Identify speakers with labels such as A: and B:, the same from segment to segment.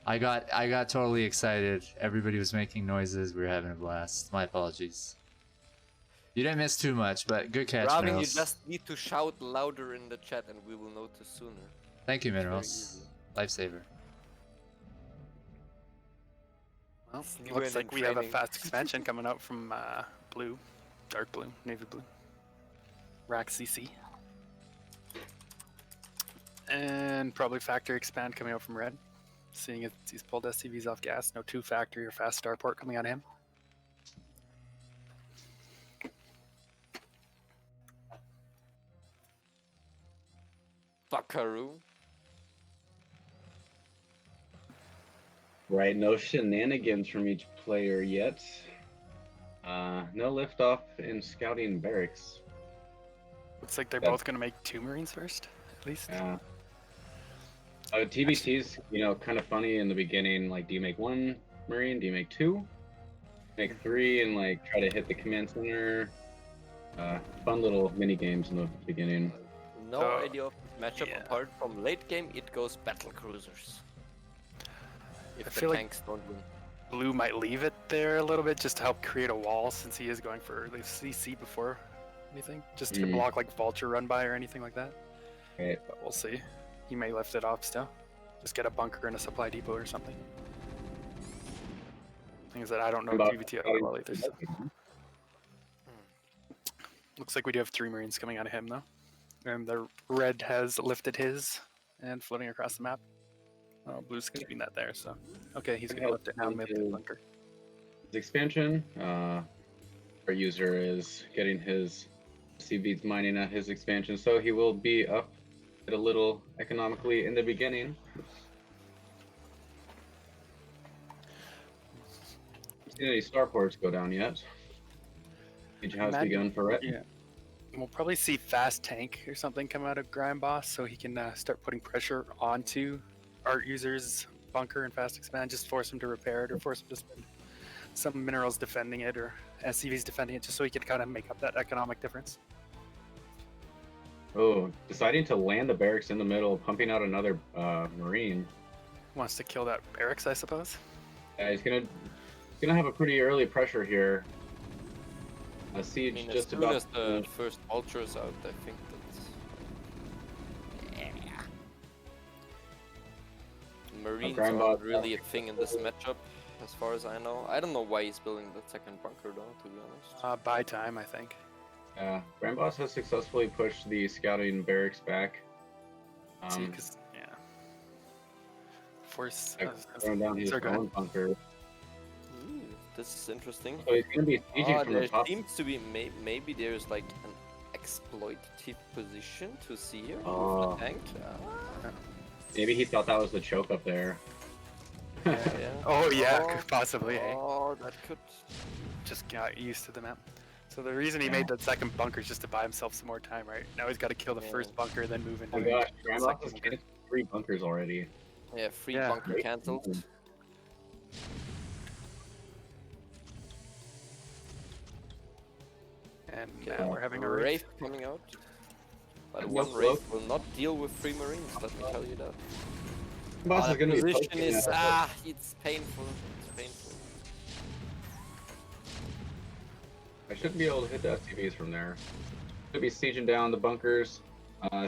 A: I got totally excited. Everybody was making noises. We were having a blast. My apologies. You didn't miss too much, but good catch,
B: Robin, you
A: Minerals.
B: just need to shout louder in the chat and we will notice sooner.
A: Thank you,
B: It's very
A: Minerals.
B: easy.
A: Lifesaver.
C: Well,
B: You
C: looks
B: went in
C: like we have a
B: training.
C: fast expansion coming out from blue, dark blue, navy blue. Rack CC. And probably factory expand coming out from red. Seeing as he's pulled SCVs off gas, no 2 factory or fast starport coming out of him.
B: Buckaroo.
D: Right, no shenanigans from each player yet. No liftoff in scouting barracks.
C: Looks like they're both going to make 2 Marines first, at least.
D: Yeah. TBT's, kind of funny in the beginning. Like, do you make 1 Marine? Do you make 2? Make 3 and like try to hit the command center. Fun little mini games in the beginning.
B: No idea of matchup
C: yeah.
B: apart from late game. It goes battle cruisers. If
C: I
B: the
C: feel like
B: tanks don't win.
C: Blue might leave it there a little bit just to help create a wall since he is going for the CC before anything. Just to block like vulture run by or anything like that.
D: Right.
C: But we'll see. He may lift it off still. Just get a bunker and a supply depot or something. Thing is that I don't know TVT at all well either. So. Looks like we do have 3 Marines coming out of him though. And the red has lifted his and floating across the map. Oh, Blue's keeping that there, so. Okay, he's going to lift it now and move the bunker.
D: His expansion, our user is getting his CVs mining at his expansion, so he will be up a little economically in the beginning. Haven't seen any starports go down yet. Siege has begun for it.
C: Yeah. We'll probably see fast tank or something come out of Grimeboss so he can start putting pressure onto ArtUser's bunker and fast expand. Just force him to repair it or force him to spend some minerals defending it or SCVs defending it just so he can kind of make up that economic difference.
D: Oh, deciding to land the barracks in the middle, pumping out another Marine.
C: Wants to kill that barracks, I suppose.
D: Yeah, he's gonna have a pretty early pressure here. A siege just
B: as soon
D: about.
B: as the first vulture is out, I think that's. Yeah. Marines aren't really a thing in this matchup, as far as I know. I don't know why he's building the second bunker though, to be honest.
C: Buy time, I think.
D: Yeah, Grimeboss has successfully pushed the scouting barracks back.
C: See, because force
D: throwing down his own bunker.
B: Ooh, this is interesting.
D: So he's gonna be sieging from the top.
B: There seems to be maybe there's like an exploitative position to see here with the tank.
D: Maybe he thought that was the choke up there.
B: Yeah.
C: Oh yeah, possibly.
B: Oh, that could.
C: Just got used to the map. So the reason he made that second bunker is just to buy himself some more time, right? Now he's got to kill the first bunker, then move into
D: oh my gosh, Grimeboss has getting 3 bunkers already.
B: Yeah, free bunker cancelled.
C: And now we're having a
B: Wraith coming out. But one Wraith will not deal with 3 Marines, let me tell you that.
D: Boss is gonna
B: position
D: be
B: is it's painful. It's painful.
D: I shouldn't be able to hit the SCVs from there. Should be sieging down the bunkers.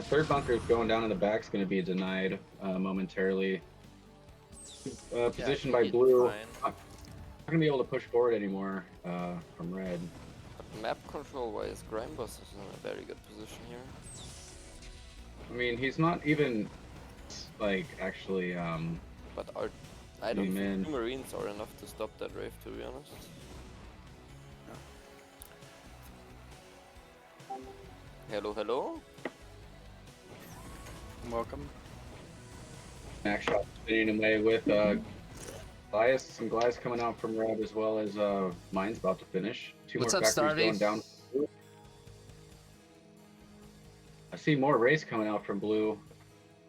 D: Third bunker is going down in the back is going to be denied momentarily. Positioned by blue. Not going to be able to push forward anymore from red.
B: But map control wise, Grimeboss is in a very good position here.
D: I mean, he's not even like actually.
B: But I don't think 2 Marines are enough to stop that Wraith, to be honest. Hello, hello.
C: Welcome.
D: Max shot spinning away with Goliath, some Goliaths coming out from red as well as mine's about to finish. 2
A: What's
D: more
A: up,
D: factories
A: Starvey?
D: going down. I see more race coming out from blue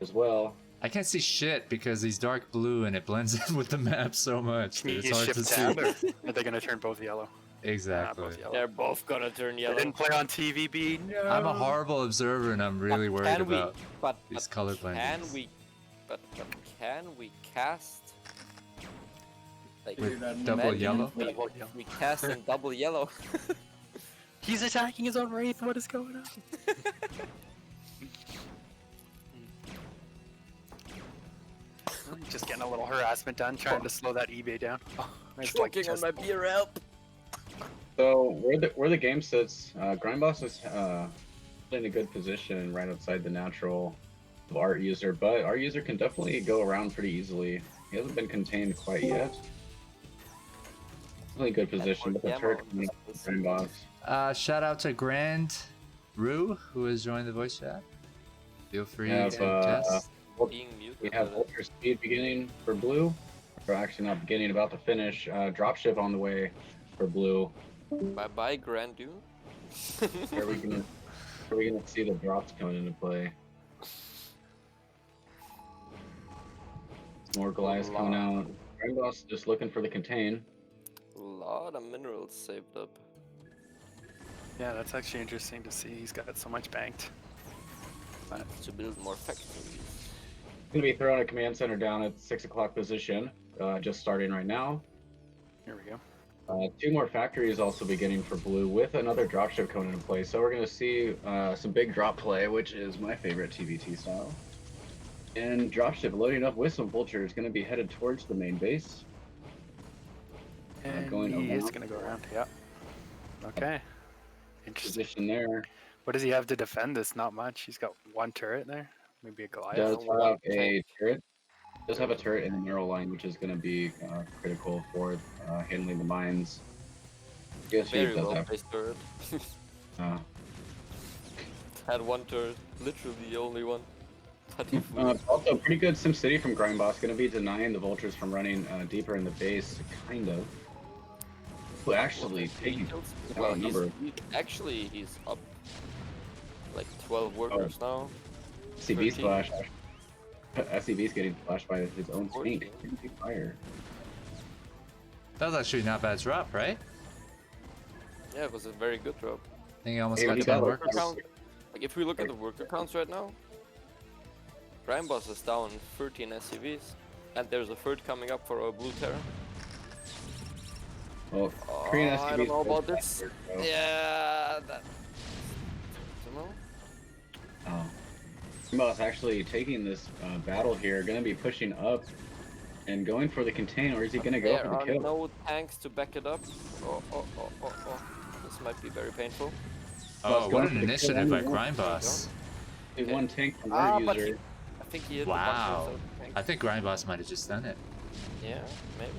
D: as well.
A: I can't see shit because he's dark blue and it blends in with the map so much that it's hard to see.
C: Are they going to turn both yellow?
A: Exactly.
C: Both yellow.
B: They're both gonna turn yellow.
C: They didn't play on TVB. No.
A: I'm a horrible observer and I'm really worried about
B: but
A: these color blendings.
B: Can we cast Like,
A: With double
B: imagine
A: yellow?
B: if we cast in double yellow.
C: He's attacking his own wraith. What is going on? Just getting a little harassment done, trying to slow that eBay down. Oh, it's
B: Choking on my beer, help!
D: So where the game sits, Grimeboss is in a good position right outside the natural of ArtUser, but ArtUser can definitely go around pretty easily. He hasn't been contained quite yet. Definitely good position, but the turret coming up with Grimeboss.
A: Shout out to Grand Rue, who has joined the voice chat. Feel free
D: We have,
A: to test.
B: Being muted.
D: We have Ultra Speed beginning for blue. Or actually not beginning, about to finish. Dropship on the way for blue.
B: Bye bye, Grand Dune.
D: Are we gonna see the drops coming into play? More Goliaths coming out. Grimeboss just looking for the contain.
B: A lot of minerals saved up.
C: Yeah, that's actually interesting to see. He's got so much banked.
B: To build more factories.
D: Gonna be throwing a command center down at 6 o'clock position. Just starting right now.
C: Here we go.
D: 2 more factories also beginning for blue with another dropship coming into play. So we're going to see some big drop play, which is my favorite TBT style. And dropship loading up with some vultures, going to be headed towards the main base.
C: And
D: Going
C: he is
D: around.
C: going to go around. Yeah. Okay. Interesting.
D: Position there.
C: What does he have to defend this? Not much. He's got one turret there. Maybe a Goliath.
D: Does have a
B: tank.
D: turret. Does have a turret in the narrow line, which is going to be critical for handling the mines. Yes, he
B: Very
D: does
B: well
D: have.
B: placed turret. Had one turret, literally the only one.
D: Also, pretty good SimCity from Grimeboss. Going to be denying the vultures from running deeper in the base, kind of. Well, actually, taking
B: well,
D: a number.
B: he's up like 12 workers now.
D: SCB
B: 13.
D: splash. SCB's getting splashed by his own
B: 14.
D: tank. Fire.
A: That was actually not bad drop, right?
B: Yeah, it was a very good drop.
A: I think he almost
D: Hey,
A: got
D: he
A: 10
D: got
A: work.
B: Worker count, like if we look at the worker counts right now, Grimeboss is down 13 SCVs, and there's a third coming up for a blue Terra.
D: Well, Korean SCBs.
B: I don't know about this.
D: So.
B: Yeah, that. I don't know.
D: Oh. Grimeboss actually taking this battle here, going to be pushing up and going for the contain, or is he going to go
B: There
D: for the
B: are
D: kill?
B: no tanks to back it up. Oh. This might be very painful.
A: Oh,
D: going
A: what
D: for
A: an
D: the
A: initiative by
D: kill.
A: Grimeboss.
D: They one tank from
B: But
D: ArtUser.
B: I think he hit
A: Wow.
B: the bunker without the tank.
A: I think Grimeboss might have just done it.
B: Yeah, maybe.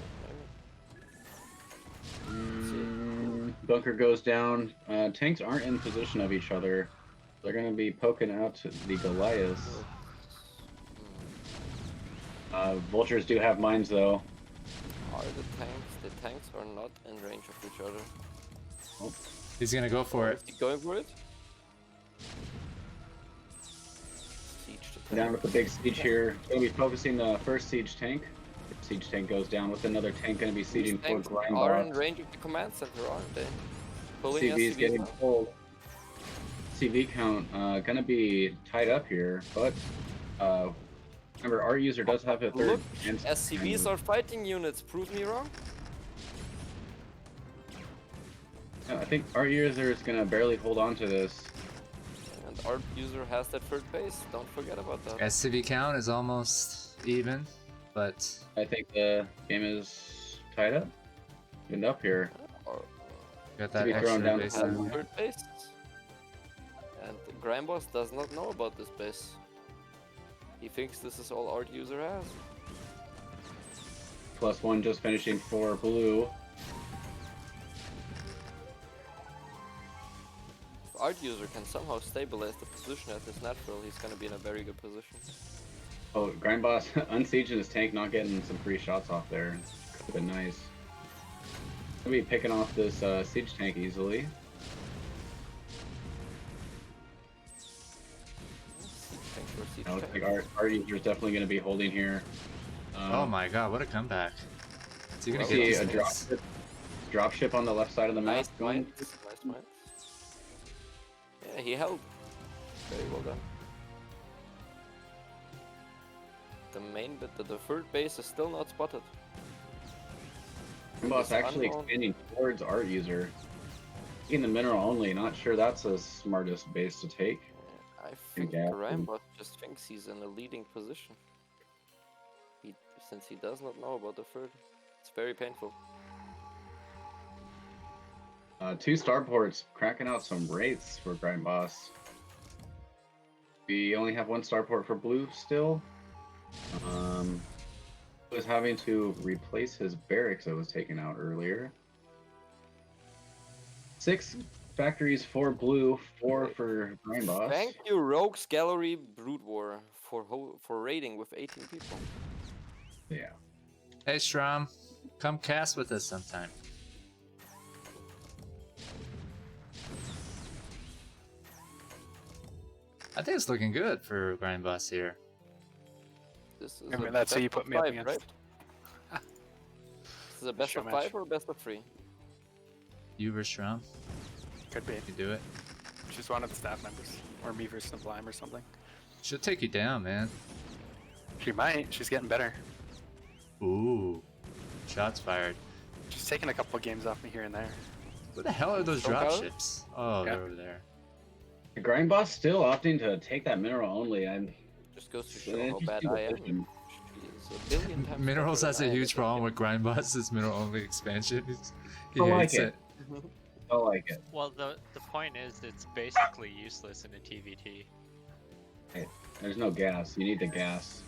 D: Bunker goes down. Tanks aren't in position of each other. They're going to be poking out the Goliaths. Vultures do have mines, though.
B: Are the tanks are not in range of each other.
A: He's gonna go for it.
B: Is he going for it? Siege the tank.
D: Down with the big siege here. Going to be focusing the first siege tank. Siege tank goes down with another tank going to be sieging for
B: Tanks are in
D: Grimeboss.
B: range of the command center, aren't they? Pulling
D: CV is
B: SCVs
D: getting
B: now.
D: pulled. CV count going to be tied up here, but remember, our user does have a third.
B: Look, SCVs are fighting units. Prove me wrong.
D: I think our user is going to barely hold on to this.
B: And ArtUser has that third base. Don't forget about that.
A: SCV count is almost even, but
D: I think the game is tied up. Evened up here.
B: Or
A: got that
D: be thrown
A: extra
D: down
A: base
D: to
A: in there.
B: third base. And Grimeboss does not know about this base. He thinks this is all ArtUser has.
D: +1 just finishing for blue.
B: If ArtUser can somehow stabilize the position at this natural, he's going to be in a very good position.
D: Oh, Grimeboss unsieging his tank, not getting some free shots off there. Could have been nice. Gonna be picking off this siege tank easily. It looks like our user is definitely going to be holding here.
A: Oh my god, what a comeback. Is he gonna
D: See
A: get
D: a
A: these
D: drop
A: things?
D: ship, drop ship on the left side of the map.
B: Nice
D: Going.
B: mines. Nice mines. Yeah, he held. Very well done. The main bit, the third base is still not spotted.
D: Grimeboss actually
B: unknown.
D: expanding towards ArtUser. In the mineral only, not sure that's the smartest base to take.
B: I think
D: Yeah.
B: Grimeboss just thinks he's in a leading position. Since he does not know about the third, it's very painful.
D: 2 starports cracking out some wraiths for Grimeboss. We only have 1 starport for blue still. Was having to replace his barracks that was taken out earlier. 6 factories for blue, 4 for Grimeboss.
B: Thank you, Rogues Gallery Brood War, for raiding with 18 people.
D: Yeah.
A: Hey Strom, come cast with us sometime. I think it's looking good for Grimeboss here.
B: This is
C: I mean,
B: a
C: that's who you
B: best of
C: put me up
B: 5,
C: against.
B: right? This is a best of
C: Showmatch.
B: 5 or best of 3?
A: You versus Strom,
C: Could be.
A: you do it.
C: She's one of the staff members. Or me versus Sublime or something.
A: She'll take you down, man.
C: She might. She's getting better.
A: Ooh, shots fired.
C: She's taking a couple of games off me here and there.
A: What the hell are those
B: Don't got it?
A: dropships? Oh,
C: Yeah.
A: they're over there.
D: The Grimeboss still opting to take that mineral only, and
B: Just goes to
D: it's
B: show
D: an
B: how bad
D: interesting
B: I am.
D: decision.
B: She is a billion times
A: Minerals
B: better
A: has a
B: than I am
A: huge
B: at
A: problem
B: this
A: with Grindboss's mineral only expansion. He
D: I like
A: hates
D: it. I like it.
E: Well, the point is, it's basically useless in a TVT.
D: There's no gas. You need the gas.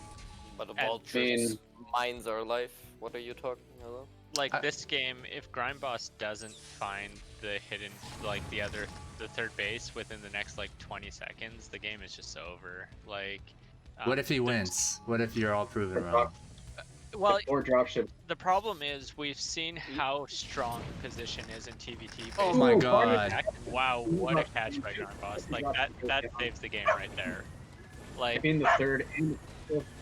B: But the
E: And-
B: vultures mines our life. What are you talking about?
E: Like this game, if Grimeboss doesn't find the hidden, like the third base within the next like 20 seconds, the game is just over. Like,
A: What if he
E: there's-
A: wins? What if you're all proven wrong?
E: Well,
D: 4 dropships.
E: the problem is we've seen how strong position is in TVT.
A: Oh
E: based
A: my
E: on
A: god.
E: attack. Wow, what a catch by Grimeboss! Like that saves the game right there. Like,
D: In the third and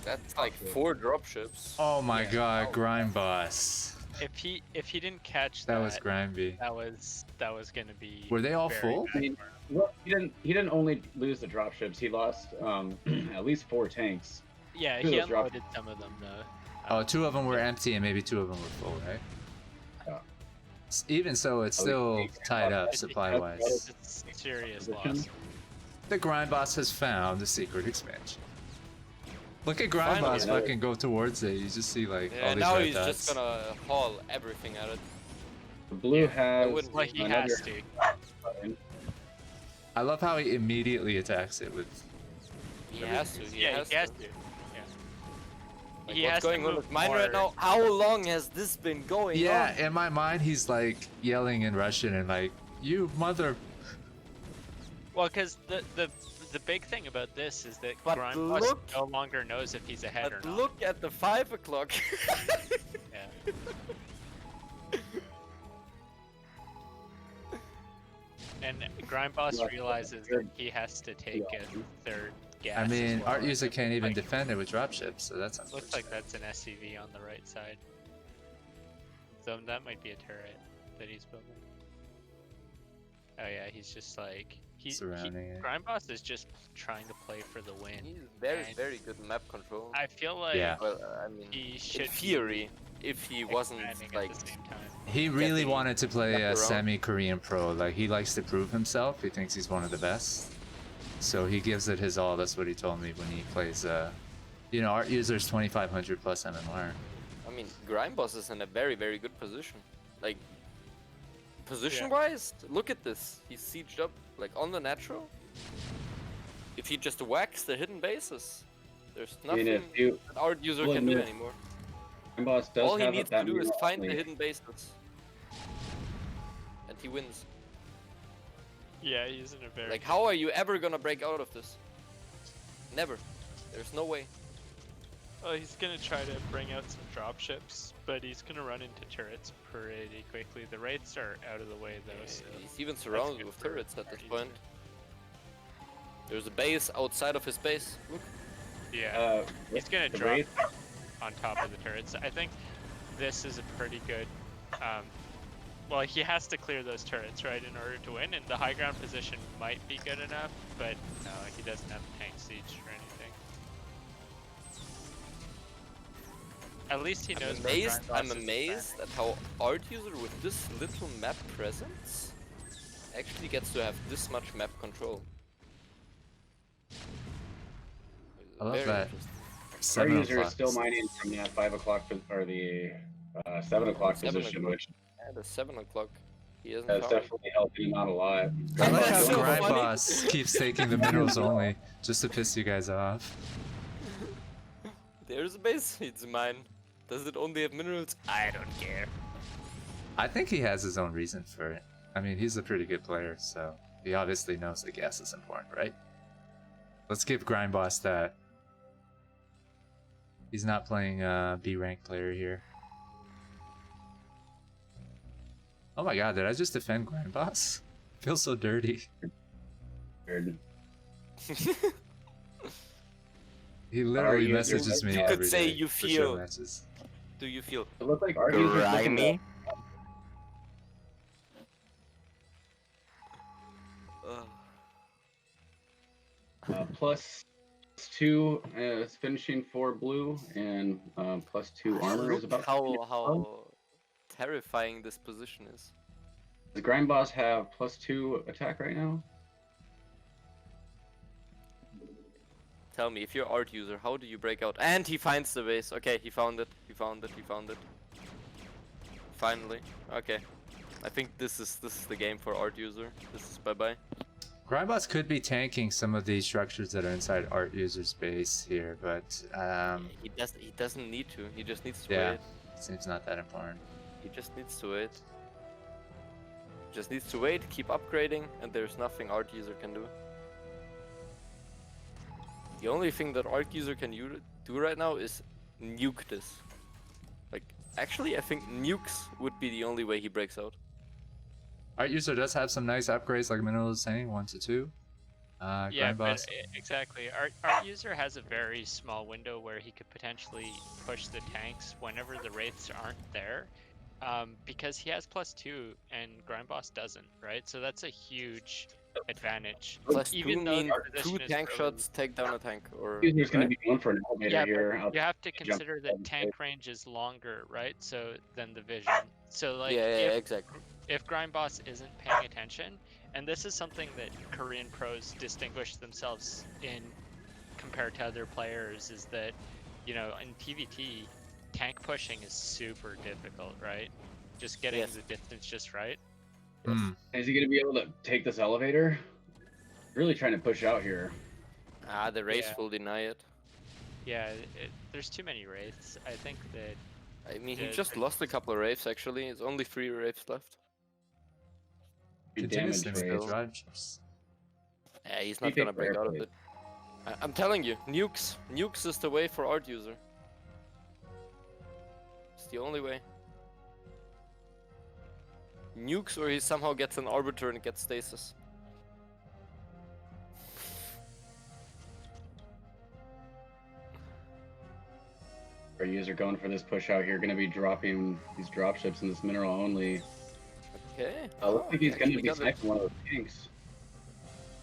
B: That's like 4 dropships.
A: Oh my
E: Yeah.
A: god, Grindboss.
E: if he didn't catch
A: That was Grimeby.
E: that was gonna be.
A: Were they all
E: very
A: full?
E: bad
D: I mean,
E: for him.
D: well, he didn't only lose the dropships. He lost at least 4 tanks.
E: Yeah,
D: Two of
E: he
D: those dropped-
E: unloaded some of them though.
A: Oh, 2 of them were empty and maybe 2 of them were full, right?
D: Yeah.
A: Even so, it's still tied up supply-wise.
E: It's a serious loss.
A: The Grindboss has found the secret expansion. Look at Grindboss
B: Finally.
A: fucking go towards it. You just see like all
B: Yeah,
A: these
B: now
A: red
B: he's
A: dots.
B: just gonna haul everything at it.
D: The blue has
B: wouldn't
E: Well, he
D: another
E: has to.
D: button.
A: I love how he immediately attacks it with.
B: He has to.
E: Yeah, he has to. Yeah.
B: Like,
E: He
B: what's
E: has to
B: going on
E: move
B: with mine right
E: more.
B: now? How long has this been going
A: Yeah,
B: on?
A: in my mind, he's like yelling in Russian and like, "You mother."
E: Well, because the big thing about this is that
B: But
E: Grimeboss
B: look-
E: no longer knows if he's ahead or
B: But
E: not.
B: look at the 5 o'clock.
E: Yeah. And Grimeboss
D: Like,
E: realizes that he has to take a third gas.
A: I
E: as
A: mean,
E: well.
A: ArtUser can't even
E: Like,
A: defend it with dropships, so that's
E: Looks like that's an SCV on the right side. So that might be a turret that he's building. Oh yeah, he's just like
A: Surrounding it.
E: Grimeboss is just trying to play for the win.
B: He's very,
E: And
B: very good map control.
E: I feel like
A: Yeah.
B: Well, I mean,
E: he should
B: in theory, if he wasn't
E: expanding
B: like,
E: at the same time.
A: He really
B: Getting
A: wanted to play
B: left
A: a
B: around.
A: semi-Korean pro. Like he likes to prove himself. He thinks he's one of the best. So he gives it his all. That's what he told me when he plays. You know, ArtUser's 2500 plus MMR.
B: I mean, Grimeboss is in a very, very good position. Like, position-wise, look at this. He's sieged up, like, on the natural. If he just whacks the hidden bases, there's
D: I mean,
B: nothing
D: if you
B: that ArtUser
D: well,
B: can do
D: no.
B: anymore.
D: Grimeboss does
B: All he
D: have
B: needs
D: that
B: to do is
D: mineral
B: find the
D: only.
B: hidden bases. And he wins.
E: Yeah, he's in a very
B: Like, how are you ever gonna break out of this? Never. There's no way.
E: Well, he's gonna try to bring out some dropships, but he's gonna run into turrets pretty quickly. The wraiths are out of the way though, so
B: He's even surrounded
E: good
B: with
E: for
B: turrets at this
E: ArtUser.
B: point. There's a base outside of his base. Look.
E: yeah, he's gonna
D: the
E: drop
D: Wraith-
E: on top of the turrets. I think this is a pretty good. Well, he has to clear those turrets, right, in order to win, and the high ground position might be good enough, but no, he doesn't have tank siege or anything. At least he knows.
B: I'm amazed at how ArtUser with this little map presence actually gets to have this much map control.
A: I love
B: Very
A: that.
B: interesting.
A: 7
D: ArtUser is
A: o'clock.
D: still mining from that 5 o'clock or the 7 o'clock
B: 7
D: position,
B: o'clock.
D: which
B: Yeah, the 7 o'clock. He isn't
D: that's
B: found.
D: definitely helping him out a lot.
A: I like
B: That's
A: how
B: so funny.
A: Grimeboss keeps taking the minerals only, just to piss you guys off.
B: There's a base. It's mine. Does it only have minerals? I don't care.
A: I think he has his own reason for it. I mean, he's a pretty good player, so he obviously knows that gas is important, right? Let's give Grimeboss that. He's not playing a B rank player here. Oh my god, did I just defend Grimeboss? Feels so dirty.
D: Weird.
A: He literally
D: you-
A: messages me
B: You could
A: every
B: say
A: day
B: you
A: for
B: feel-
A: show matches.
B: Do you feel
D: It looked like ArtUser's looking
B: grimy?
D: +2 is finishing for blue, and +2 armor is about.
B: how terrifying this position is.
D: Does Grimeboss have +2 attack right now?
B: Tell me, if you're ArtUser, how do you break out? And he finds the base. Okay, he found it. He found it. He found it. Finally. Okay. I think this is the game for ArtUser. This is bye-bye.
A: Grimeboss could be tanking some of these structures that are inside ArtUser's base here, but
B: He doesn't need to. He just needs to
A: yeah,
B: wait.
A: seems not that important.
B: He just needs to wait. Just needs to wait, keep upgrading, and there's nothing ArtUser can do. The only thing that ArtUser can do right now is nuke this. Like, actually, I think nukes would be the only way he breaks out.
A: ArtUser does have some nice upgrades, like Mineral is saying, 1 to 2.
E: Yeah,
A: Grimeboss.
E: but exactly. ArtUser has a very small window where he could potentially push the tanks whenever the wraiths aren't there, because he has +2 and Grimeboss doesn't, right? So that's a huge advantage.
B: Plus
E: Even
B: two
E: though
B: mean
E: the position
B: 2
E: is
B: tank
E: really-
B: shots take down a tank, or
D: ArtUser's going
B: right?
D: to be going for an elevator
E: Yeah,
D: here.
E: but you have to
D: jump
E: consider that
D: on the
E: tank range is longer, right? So than the vision. So like
B: yeah, exactly.
E: if Grimeboss isn't paying attention, and this is something that Korean pros distinguish themselves in compared to other players, is that, you know, in PvT, tank pushing is super difficult, right? Just getting
B: Yes.
E: the distance just right.
A: Hmm.
D: Is he going to be able to take this elevator? Really trying to push out here.
B: Ah, the race
E: Yeah.
B: will deny it.
E: Yeah, there's too many wraiths. I think that
B: I mean, he
E: Yeah,
B: just lost a couple of wraiths, actually. It's only 3 wraiths left.
A: Continues
D: Damage
A: to make
D: rates.
A: drive chips.
B: Yeah, he's
D: He
B: not gonna
D: picked
B: break out of
D: airplane.
B: it. I'm telling you, nukes. Nukes is the way for ArtUser. It's the only way. Nukes, or he somehow gets an arbiter and gets stasis.
D: ArtUser going for this push out here. Going to be dropping these dropships in this mineral only.
B: Okay.
D: Looks like he's going to
B: actually
D: be
B: got it.
D: sniping one of those tanks.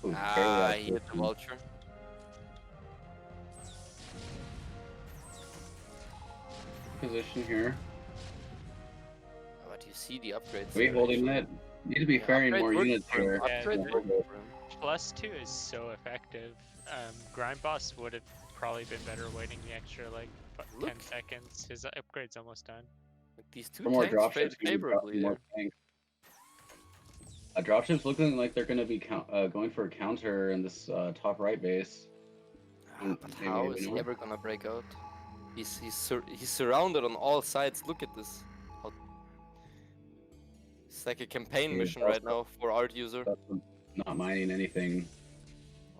D: Ooh,
B: Ah,
D: barely
B: he hit the vulture.
D: position here.
B: But you see the upgrades.
D: We
B: here,
D: holding
B: actually.
D: it. Need to be
B: Yeah,
D: ferrying
B: upgrade
D: more
B: worked
D: units
B: for him.
D: here.
E: Yeah,
B: Upgrade
E: but-
B: worked for him.
E: +2 is so effective. Grindboss would have probably been better waiting the extra like 10
B: Look.
E: seconds. His upgrade's almost done.
B: Like, these 2
D: For more
B: tanks trade
D: dropships,
B: favorably
D: more
B: there.
D: tanks. Dropships looking like they're going to be going for a counter in this top right base.
B: Ah, but
D: Maybe
B: how
D: we
B: is he
D: know.
B: ever gonna break out? He's surrounded on all sides. Look at this. It's like a campaign
D: Yeah,
B: mission
D: also-
B: right now for ArtUser.
D: Not mining anything.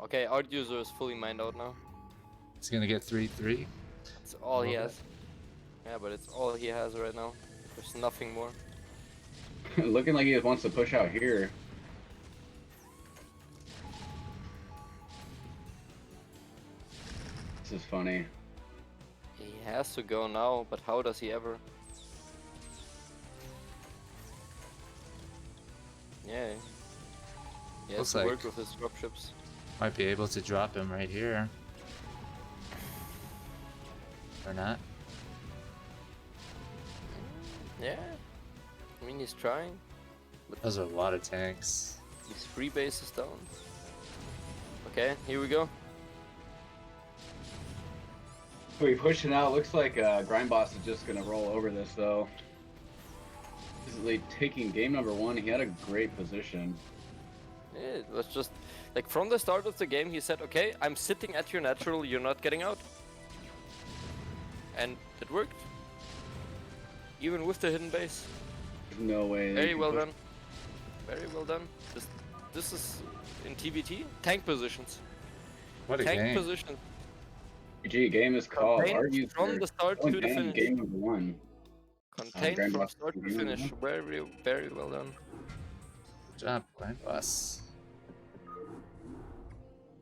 B: Okay, ArtUser is fully mined out now.
A: He's gonna get 3-3.
B: That's all he
A: Love
B: has. Yeah, but it's all he has right now. There's nothing more.
D: Looking like he wants to push out here. This is funny.
B: He has to go now, but how does he ever? Yeah. He has
A: Looks
B: to
A: like-
B: work with his dropships.
A: Might be able to drop him right here. Or not.
B: Yeah. I mean, he's trying. But
A: Those are a lot of tanks.
B: his free base is down. Okay, here we go.
D: We pushing out. Looks like Grimeboss is just gonna roll over this though. Easily taking game number 1. He had a great position.
B: Yeah, it was just like from the start of the game, he said, "Okay, I'm sitting at your natural. You're not getting out," and it worked. Even with the hidden base.
D: No way. they
B: Very
D: can
B: well
D: push.
B: done. Very well done. This is in TBT tank positions.
A: What a
B: Tank
A: game.
B: position.
D: GG, game is called.
B: Contained
D: ArtUser
B: from the start
D: going
B: to the
D: down
B: finish.
D: game number 1.
B: Contained from
D: Grimeboss
B: start to
D: game number
B: finish.
D: 1.
B: Very well done.
A: Good job, Grimeboss.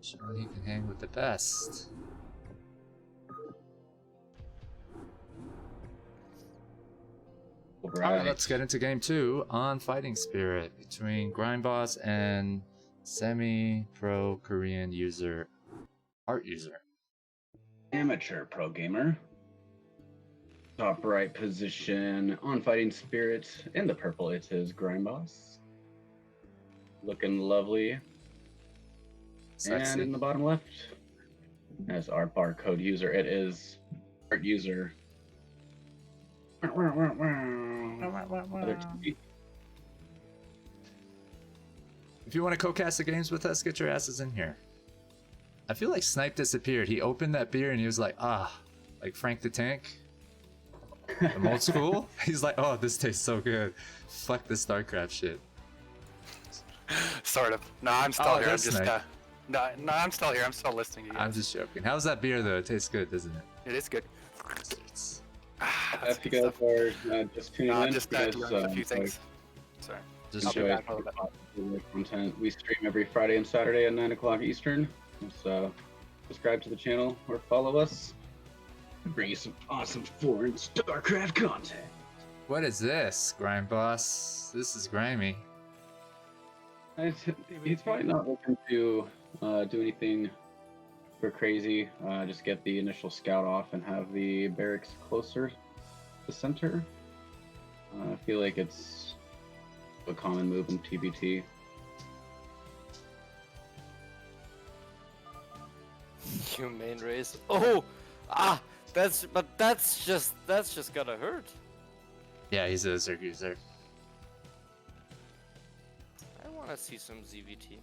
A: Showing he can hang with the best. Alright, let's get into game 2 on Fighting Spirit between Grimeboss and semi-pro Korean user ArtUser.
D: Amateur pro gamer. Top right position on Fighting Spirit. In the purple, it is Grimeboss. Looking lovely.
A: Sexy.
D: And in the bottom left, as our barcode user, it is ArtUser. Other TV.
A: If you want to co-cast the games with us, get your asses in here. I feel like Snipe disappeared. He opened that beer and he was like, like Frank the Tank. From old school. He's like, oh, this tastes so good. Fuck this StarCraft shit.
C: Sort of. No, I'm still
A: Oh,
C: here. I'm
A: that's
C: just
A: nice.
C: no, I'm still here. I'm still listening to you.
A: I'm just joking. How's that beer though? It tastes good, doesn't it?
C: It is good.
A: It's-
C: That's
D: If you
C: good
D: guys
C: stuff.
D: are just tuning
C: No,
D: in,
C: just
D: because,
C: learned a few things. Sorry.
A: Just
C: I'll be
D: enjoy
C: back a little bit.
D: content. We stream every Friday and Saturday at 9 o'clock Eastern. So subscribe to the channel or follow us. Bring you some awesome foreign StarCraft content.
A: What is this, Grimeboss? This is grimy.
D: He's probably not looking to do anything for crazy. Just get the initial scout off and have the barracks closer to the center. I feel like it's a common move in TBT.
B: You main race. Oh, that's just gotta hurt.
A: Yeah, he's a Zerg user.
B: I wanna see some ZVT.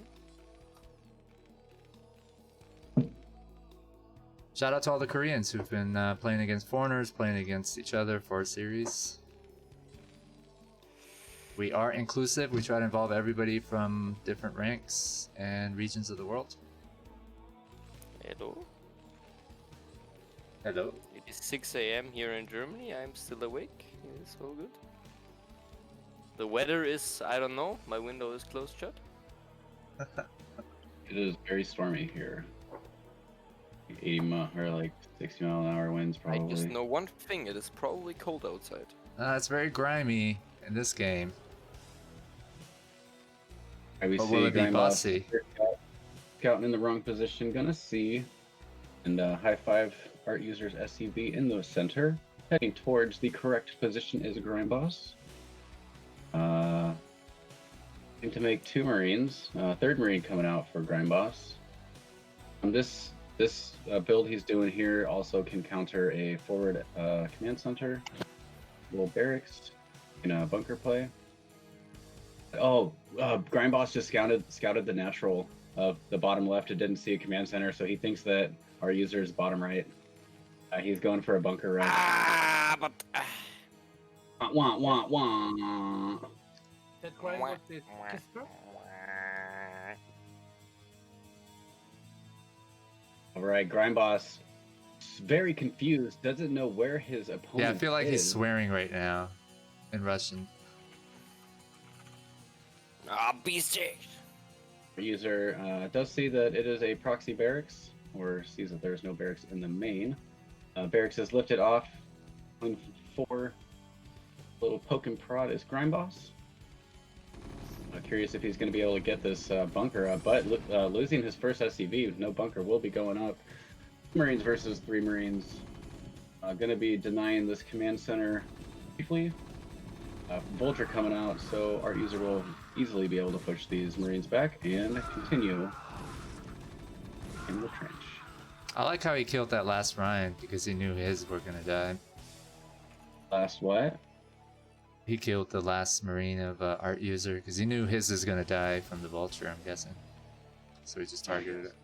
A: Shout out to all the Koreans who've been playing against foreigners, playing against each other for a series. We are inclusive. We try to involve everybody from different ranks and regions of the world.
B: Hello.
A: Hello.
B: It is 6 a.m. here in Germany. I'm still awake. It is all good. The weather is, I don't know. My window is closed shut.
D: It is very stormy here. 60 mile an hour winds
B: I
D: probably.
B: just know one thing. It is probably cold outside.
A: It's very grimy in this game.
D: We
A: But
D: see
A: will it be
D: Grimeboss
A: bossy?
D: scouting in the wrong position, gonna see. And high five ArtUser's SCV in the center. Heading towards the correct position is Grimeboss. Going to make 2 Marines. Third Marine coming out for Grimeboss. This build he's doing here also can counter a forward command center, little barracks, in a bunker play. Oh, Grimeboss just scouted the natural of the bottom left. It didn't see a command center, so he thinks that our user is bottom right. He's going for a bunker right.
B: But
D: Wah.
F: That Grimeboss is Kisper?
D: All right, Grimeboss, very confused, doesn't know where his opponent
A: Yeah, I feel like he's
D: is.
A: swearing right now in Russian.
B: beast.
D: User does see that it is a proxy barracks, or sees that there's no barracks in the main. Barracks is lifted off. Going for little poke and prod is Grimeboss. Curious if he's going to be able to get this bunker up, but losing his first SCV, no bunker will be going up. Marines versus 3 Marines. Going to be denying this command center briefly. Vulture coming out, so ArtUser will easily be able to push these Marines back and continue in the trench.
A: I like how he killed that last Ryan because he knew his were gonna die.
D: Last what?
A: He killed the last Marine of ArtUser because he knew his is gonna die from the Vulture, I'm guessing. So he just targeted it.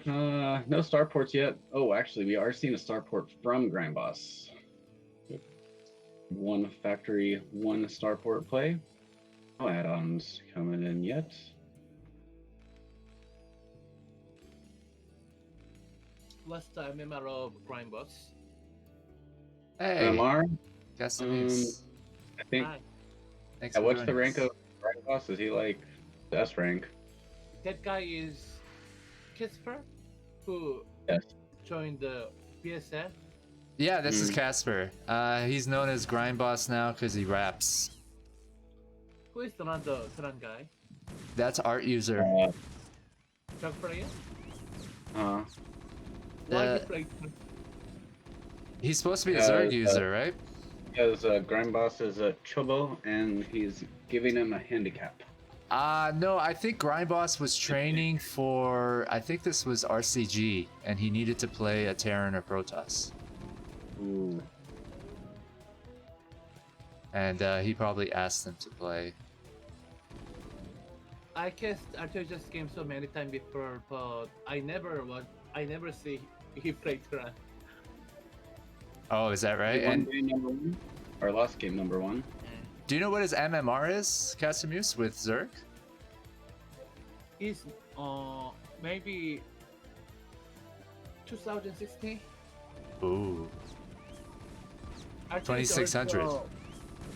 D: No starports yet. Oh, actually, we are seeing a starport from Grimeboss. One factory, one starport play. No add-ons coming in yet.
F: What's the MMR of Grimeboss?
A: Hey,
D: MMR,
A: got some news.
D: I think.
F: Hi.
A: Thanks
D: Yeah,
A: for
D: what's the
A: joining
D: rank
A: us.
D: of Grimeboss? Is he like the S rank?
F: That guy is Kisper, who
D: Yes.
F: joined the BSF.
A: Yeah, this is Casper. He's known as Grimeboss now because he raps.
F: Who is another Turan guy?
A: That's ArtUser.
F: Drug player?
D: Uh,
F: Why
A: Uh,
F: he played?
A: He's supposed to be a
D: Yeah,
A: Zerg user, right?
D: because Grimeboss is a Chobo, and he's giving him a handicap.
A: No, I think Grimeboss was training for, I think this was RCG, and he needed to play a Terran or Protoss.
D: Ooh.
A: And he probably asked him to play.
F: I cast ArtUser's game so many times before, but I never see he played Turan.
A: Oh, is that right?
D: He won
A: And
D: game number 1, or lost game number 1.
A: do you know what his MMR is, Casimuse, with Zerg?
F: He's maybe 2016.
A: Ooh.
F: ArtUser
A: 2600.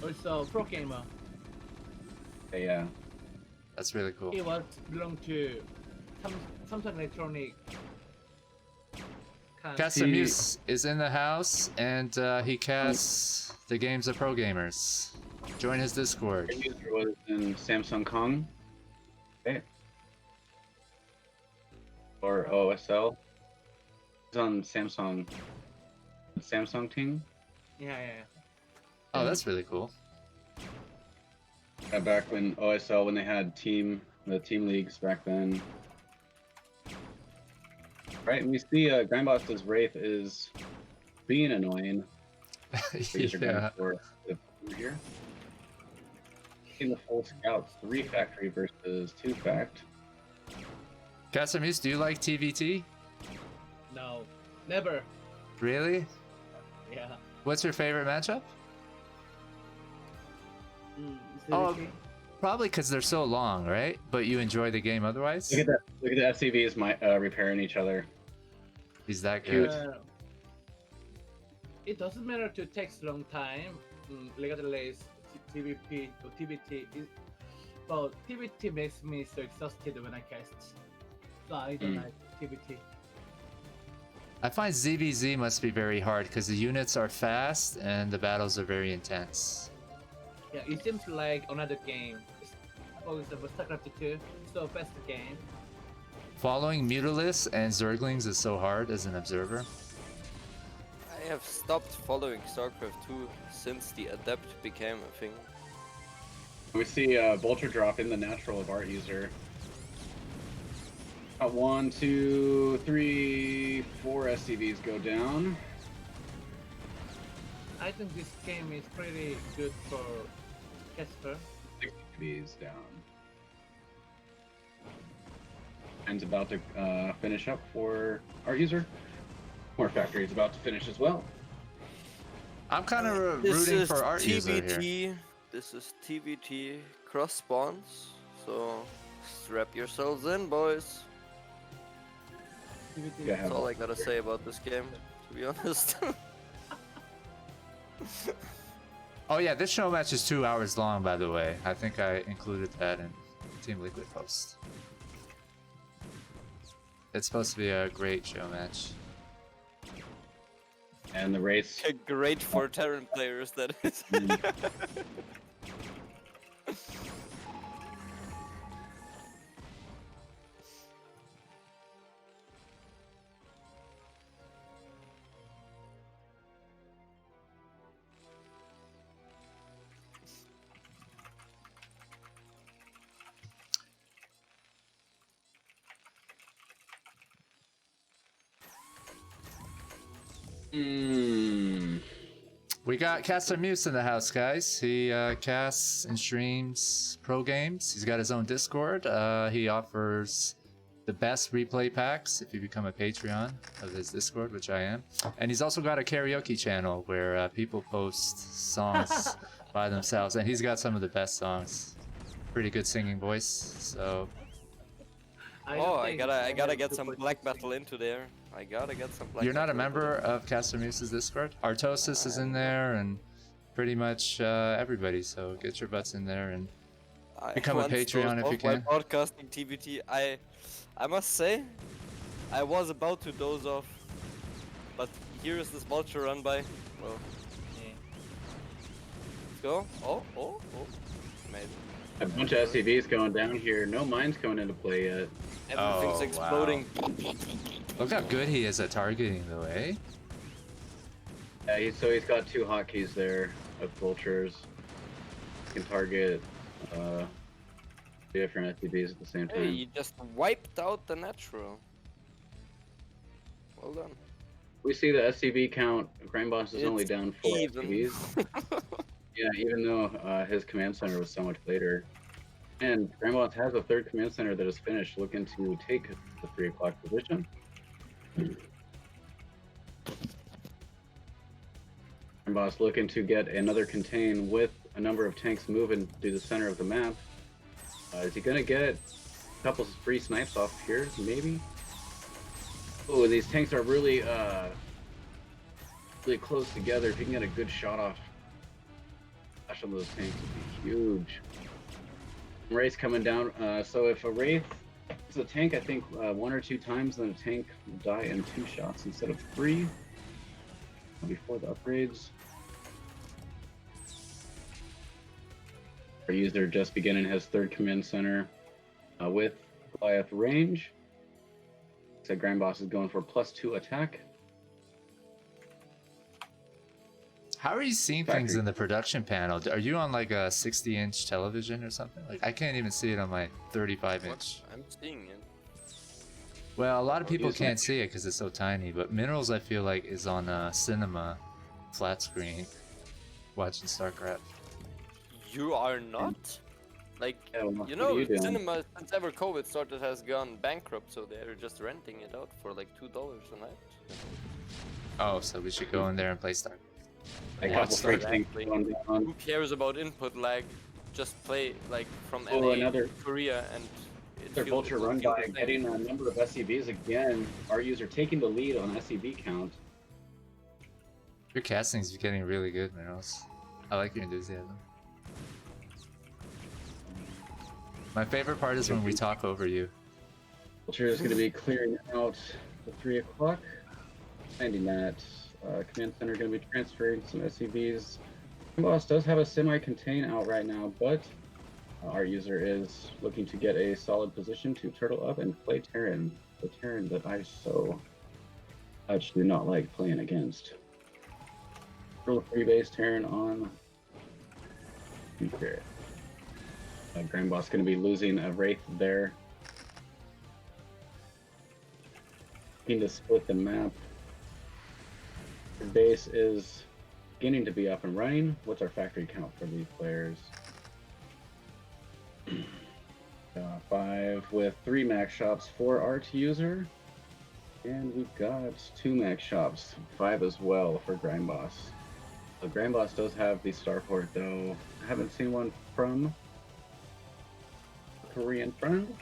F: Also pro gamer.
D: Yeah.
A: That's really cool.
F: He was belong to Samsung Electronic.
A: Casimuse is in the house, and he casts the games of pro gamers. Join his Discord.
D: The user was in Samsung Kong. Okay. Or OSL. He's on Samsung team.
F: Yeah.
A: Oh, that's really cool.
D: Back when OSL, when they had the team leagues back then. Right, and we see Grindboss's Wraith is being annoying. These are going
A: Yeah.
D: for here. In the full scouts, 3 factory versus 2 fact.
A: Casimuse, do you like TVT?
F: No, never.
A: Really?
F: Yeah.
A: What's your favorite matchup? Oh,
F: Seriously?
A: probably because they're so long, right? But you enjoy the game otherwise?
D: Look at that! Look at the SCVs repairing each other.
A: He's that good.
F: It doesn't matter to takes long time. Regardless, TVP or TVT. But TVT makes me so exhausted when I cast. So I don't like TVT.
A: I find ZVZ must be very hard because the units are fast and the battles are very intense.
F: Yeah, it seems like another game. For example, StarCraft 2, so fast game.
A: Following Mutalisk and Zerglings is so hard as an observer.
B: I have stopped following StarCraft 2 since the Adept became a thing.
D: We see Vulture drop in the natural of ArtUser. 1, 2, 3, 4 SCVs go down.
F: I think this game is pretty good for Casper.
D: 6 SCVs down. And about to finish up for ArtUser. More factories about to finish as well.
A: I'm kind of
B: This
A: rooting
B: is
A: for ArtUser
B: TVT.
A: here.
B: This is TVT cross spawns. So strap yourselves in, boys.
D: Yeah,
B: That's all I gotta say about this game, to be honest.
A: Oh yeah, this show match is 2 hours long, by the way. I think I included that in Team Liquid post. It's supposed to be a great show match.
D: And the race.
B: Great for Terran players, that is.
D: Hmm.
A: We got Caster Muse in the house, guys. He casts and streams pro games. He's got his own Discord. He offers the best replay packs if you become a Patreon of his Discord, which I am. And he's also got a karaoke channel where people post songs by themselves, and he's got some of the best songs. Pretty good singing voice. So
B: Oh, I gotta get some black metal into there. I gotta get some black
A: you're not a
B: metal into
A: member
B: there.
A: of Caster Muse's Discord? Artosis is in there, and pretty much everybody. So get your butts in there and become a
B: once
A: Patreon
B: dozed
A: if you
B: off while
A: can.
B: podcasting TBT. I must say, I was about to doze off, but here is this vulture run by. Well, let's go. Oh, amazing.
D: A bunch of SCVs going down here. No mines coming into play yet.
B: Everything's
A: Oh,
B: exploding.
A: Look how good he is at targeting, though, eh?
D: Yeah, so he's got 2 hotkeys there of vultures. He can target 2 different SCVs at the same
B: Hey,
D: time.
B: you just wiped out the natural. Well done.
D: We see the SCV count. Grimeboss is only
B: It's
D: down 4
B: even.
D: SCVs. Yeah, even though his command center was so much later. And Grimeboss has a 3rd command center that is finished, looking to take the 3 o'clock position. Grimeboss looking to get another contain with a number of tanks moving to the center of the map. Is he gonna get a couple free snipes off here? Maybe. Oh, these tanks are really really close together. If you can get a good shot off on those tanks, would be huge. Wraith's coming down. So if a Wraith is a tank, I think 1 or 2 times, then a tank will die in 2 shots instead of 3 before the upgrades. Our user just beginning his 3rd command center with Goliath range. So Grimeboss is going for +2 attack.
A: How are you seeing things in the production panel? Are you on like a 60-inch television or something? Like I can't even see it on my 35-inch.
B: I'm seeing it.
A: Well, a lot of people can't see it because it's so tiny. But Minerals, I feel like, is on a cinema flat screen watching StarCraft.
B: You are not? Like,
D: Yeah, well,
B: you
D: what are
B: know,
D: you doing?
B: cinema, since ever COVID started, has gone bankrupt, so they're just renting it out for like $2 a night.
A: Oh, so we should go in there and play StarCraft.
D: A
A: Watch
D: couple free
A: StarCraft.
D: tanks going down.
B: Who cares about input lag? Just play like from
D: Oh,
B: LA
D: another-
B: to Korea and
D: Their vulture run by getting a number of SCVs again. Our user taking the lead on SCV count.
A: Your casting's getting really good, Minerals. I like your enthusiasm. My favorite part is when we talk over you.
D: Vulture is going to be clearing out the 3 o'clock. Finding that command center going to be transferring some SCVs. Boss does have a semi-contain out right now, but our user is looking to get a solid position to turtle up and play Terran. The Terran that I so much do not like playing against. Roll 3 base Terran on. Okay. Grimeboss going to be losing a Wraith there. Looking to split the map. The base is beginning to be up and running. What's our factory count for these players? 5 with 3 max shops for ArtUser. And we've got 2 max shops, 5 as well for Grimeboss. So Grimeboss does have the Starport though. I haven't seen one from a Korean friend.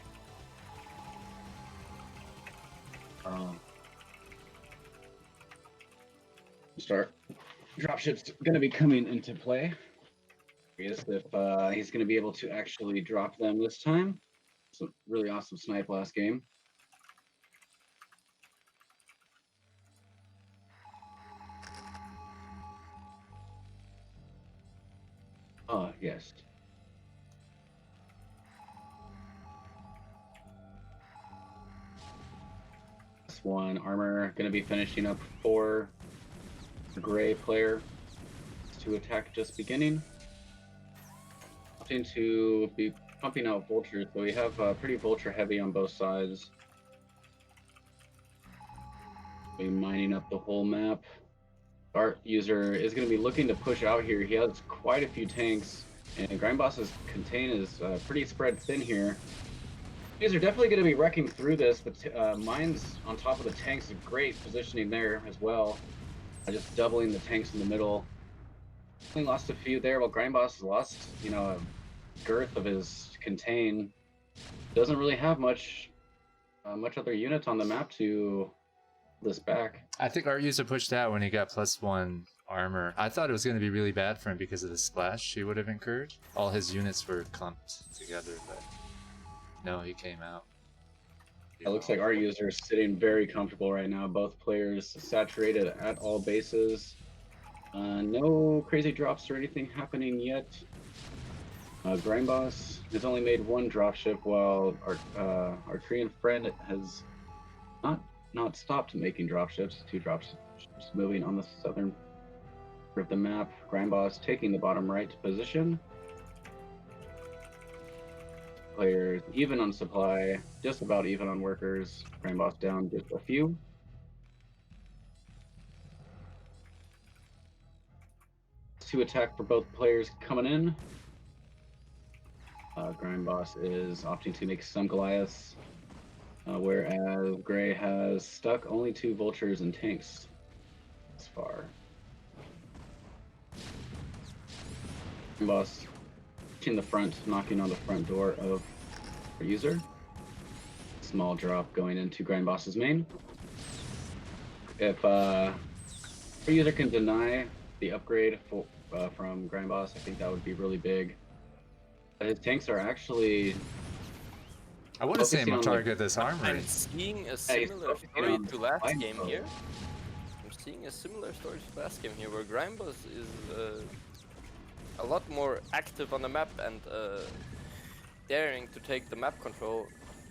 D: Dropship's going to be coming into play. Curious if he's going to be able to actually drop them this time. It's a really awesome snipe last game. Yes. This one, armor going to be finishing up for the gray player to attack just beginning. Opting to be pumping out vultures, so we have pretty vulture heavy on both sides. Be mining up the whole map. ArtUser is going to be looking to push out here. He has quite a few tanks, and Grimeboss's contain is pretty spread thin here. These are definitely going to be wrecking through this. The mines on top of the tanks are great positioning there as well. Just doubling the tanks in the middle. Only lost a few there, while Grimeboss has lost, a girth of his contain. Doesn't really have much other units on the map to this back.
A: I think ArtUser pushed out when he got +1 armor. I thought it was going to be really bad for him because of the splash he would have incurred. All his units were clumped together, but no, he came out.
D: It looks like ArtUser is sitting very comfortable right now. Both players saturated at all bases. No crazy drops or anything happening yet. Grimeboss has only made one dropship, while our Korean friend has not stopped making dropships. 2 dropships moving on the southern part of the map. Grimeboss taking the bottom right position. Players even on supply, just about even on workers. Grimeboss down just a few. To attack for both players coming in. Grimeboss is opting to make some Goliaths, whereas Gray has stuck only 2 vultures and tanks thus far. Grimeboss in the front, knocking on the front door of our user. Small drop going into Grimeboss's main. If our user can deny the upgrade from Grimeboss, I think that would be really big. His tanks are actually.
A: I want to see him
D: focusing on,
A: target this armor.
B: I'm seeing a similar story to last game here. I'm seeing a similar story to last game here, where Grimeboss is a lot more active on the map and daring to take the map control.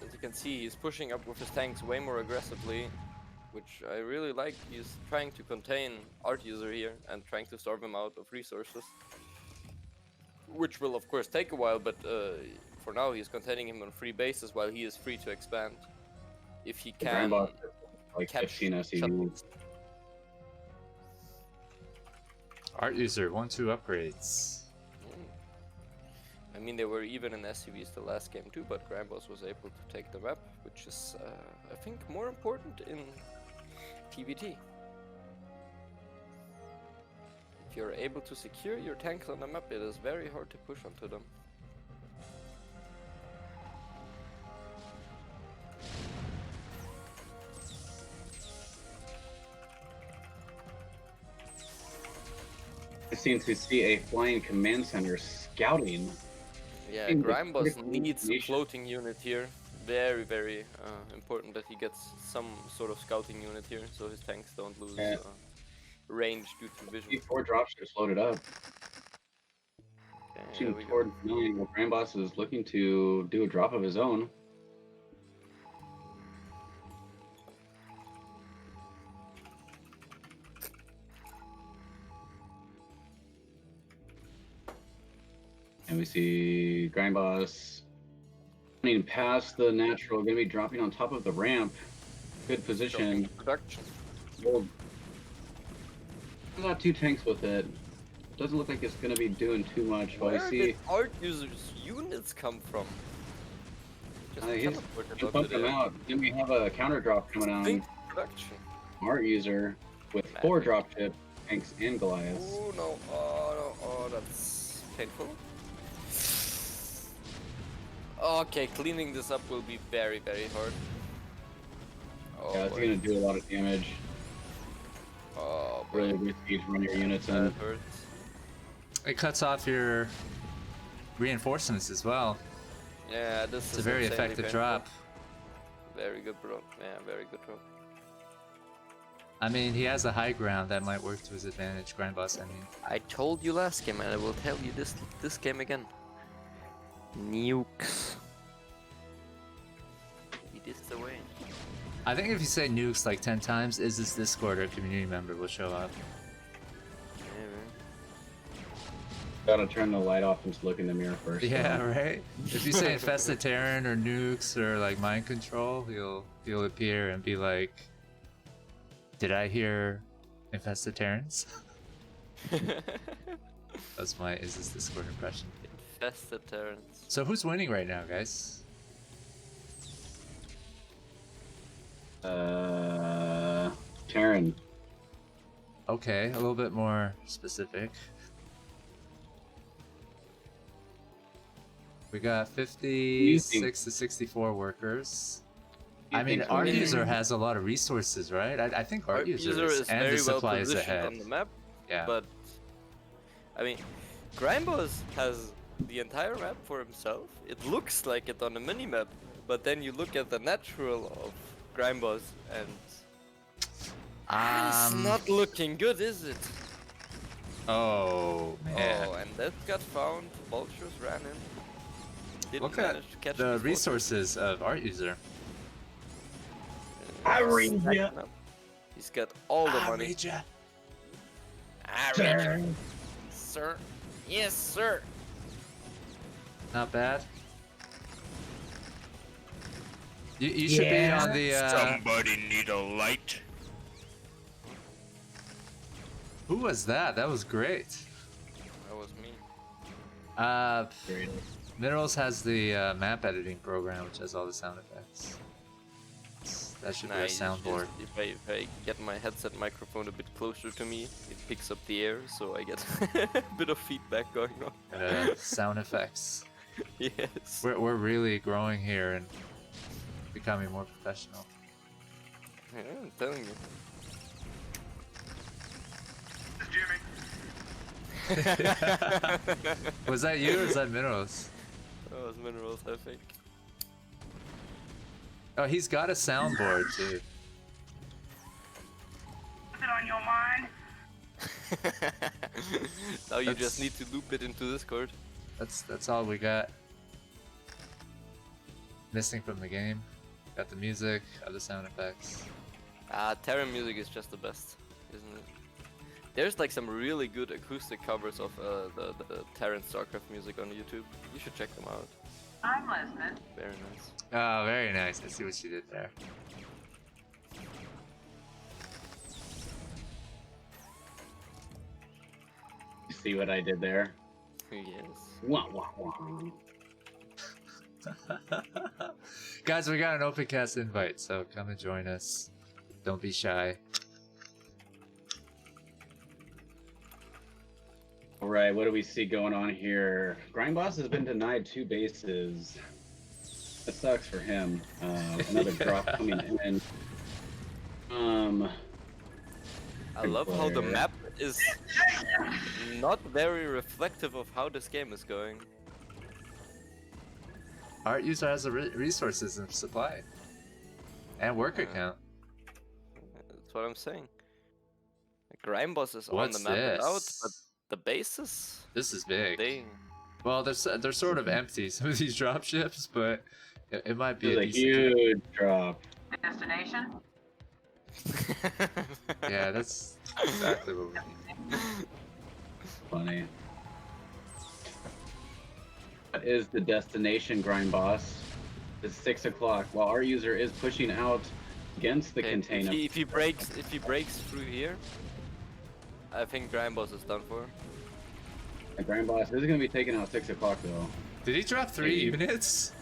B: As you can see, he's pushing up with his tanks way more aggressively, which I really like. He's trying to contain ArtUser here and trying to starve him out of resources, which will of course take a while, but for now he's containing him on free bases while he is free to expand if he can
D: like
B: catch
D: 15 SCVs.
B: shuttles.
A: ArtUser 1-2 upgrades.
B: I mean, they were even in SCVs the last game too, but Grimeboss was able to take the map, which is I think more important in TBT. If you're able to secure your tanks on the map, it is very hard to push onto them.
D: I seem to see a flying command center scouting.
B: Yeah,
D: In the
B: Grimeboss
D: critical
B: needs a
D: nation.
B: floating unit here. Very, very important that he gets some sort of scouting unit here, so his tanks don't lose range due to vision.
D: 4 dropships loaded up.
B: Okay, here
D: Shooting
B: we go.
D: toward 9, while Grimeboss is looking to do a drop of his own. And we see Grimeboss running past the natural, going to be dropping on top of the ramp. Good position.
B: Production.
D: Well, got 2 tanks with it. Doesn't look like it's going to be doing too much. While
B: Where
D: we see
B: did ArtUser's units come from? Just
D: he's
B: teleported
D: to
B: onto
D: bump them
B: the
D: out. Then we have a counter drop coming on.
B: Think production.
D: ArtUser with 4 dropship tanks and Goliaths.
B: Oh no, oh no, oh that's painful. Okay, cleaning this up will be very, very hard. Oh,
D: Yeah, it's
B: boy.
D: going to do a lot of damage.
B: Oh, boy.
D: Really risky to run your units in.
B: That hurts.
A: It cuts off your reinforcements as well.
B: Yeah, this
A: It's
B: is
A: a very
B: insanely
A: effective
B: painful.
A: drop.
B: Very good, bro. Yeah, very good drop.
A: I mean, he has a high ground that might work to his advantage. Grimeboss, I mean.
B: I told you last game, and I will tell you this game again. Nukes. It is the way.
A: I think if you say nukes like 10 times, is this Discord or community member will show up.
B: Yeah, man.
D: Gotta turn the light off and just look in the mirror first.
A: Yeah, right? If you say infested Terran or nukes or like mind control, he'll appear and be like, did I hear Infested Terrans. That's my Is This Discord impression.
B: Infested Terrans.
A: So who's winning right now, guys?
D: Terran.
A: Okay, a little bit more specific. We got 56 to 64 workers. I mean, ArtUser has a lot of resources, right? I think ArtUser is, and
B: very
A: the
B: well
A: supply is
B: positioned
A: ahead.
B: on the map,
A: Yeah.
B: but I mean, Grimeboss has the entire map for himself. It looks like it on the mini-map, but then you look at the natural of Grimeboss and it's not looking good, is it?
A: Oh man.
B: Oh, and that got found. Vultures ran in. Didn't
A: Look at
B: manage to catch
A: the
B: these vultures.
A: resources of ArtUser.
D: I read
B: Stacking
D: ya.
B: up. He's got all the money. I read ya. Sir. Yes, sir.
A: Not bad. You should be on the.
E: Somebody need a light.
A: Who was that? That was great.
B: That was me.
A: Minerals has the map editing program, which has all the sound effects. That should be a
B: Nice.
A: soundboard.
B: If I get my headset microphone a bit closer to me, it picks up the air, so I get a bit of feedback going on.
A: Sound effects.
B: Yes.
A: We're really growing here and becoming more professional.
B: Yeah, I'm telling you.
A: Was that you or is that Minerals?
B: That was Minerals, I think.
A: Oh, he's got a soundboard too.
G: Is it on your mind?
B: Now you
A: That's-
B: just need to loop it into Discord.
A: That's all we got. Missing from the game. Got the music, other sound effects.
B: Terran music is just the best, isn't it? There's like some really good acoustic covers of the Terran StarCraft music on YouTube. You should check them out.
G: I'm listening.
B: Very nice.
A: Oh, very nice. I see what you did there.
D: You see what I did there?
B: Yes.
D: Wah, wah, wah.
A: Guys, we got an open cast invite, so come and join us. Don't be shy.
D: All right, what do we see going on here? Grimeboss has been denied 2 bases. That sucks for him. Another drop coming in.
B: I love how the map is not very reflective of how this game is going.
A: ArtUser has the resources and supply. And worker count.
B: That's what I'm saying. Grimeboss is
A: What's
B: on the map and out,
A: this?
B: but the bases,
A: This is big.
B: they...
A: Well, they're sort of empty, some of these dropships, but it might be
D: This is a
A: decent
D: huge drop.
G: Destination?
A: Yeah, that's exactly what we need.
D: Funny. What is the destination, Grimeboss? It's 6 o'clock. While our user is pushing out against the
B: Okay,
D: container.
B: if he breaks through here, I think Grimeboss is done for.
D: And Grimeboss this is going to be taken out 6 o'clock though.
A: Did he drop 3
D: Hey.
A: units?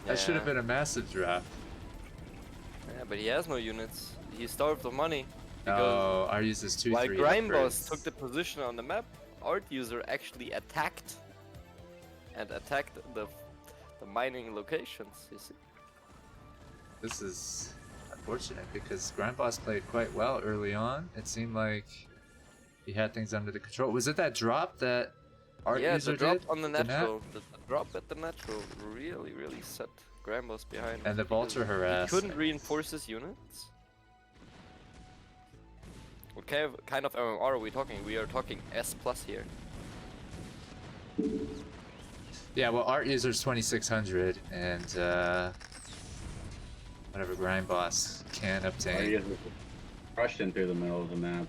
A: That should have
B: Yeah.
A: been a massive drop.
B: Yeah, but he has no units. He's starved of money.
A: Oh, our uses 2,
B: While
A: 3
B: Grimeboss
A: upgrades.
B: took the position on the map, ArtUser actually attacked the mining locations. You see.
A: This is unfortunate because Grimeboss played quite well early on. It seemed like he had things under the control. Was it that drop that
B: Yeah,
A: ArtUser
B: the drop
A: did?
B: on the
A: nat?
B: natural, the drop at the natural really set Grimeboss behind.
A: And the
B: because
A: vulture harassed.
B: He couldn't reinforce his units. What kind of MMR are we talking? We are talking S plus here.
A: Yeah, well, ArtUser's 2600 and whatever Grimeboss can
D: Our
A: obtain.
D: user crushed in through the middle of the map.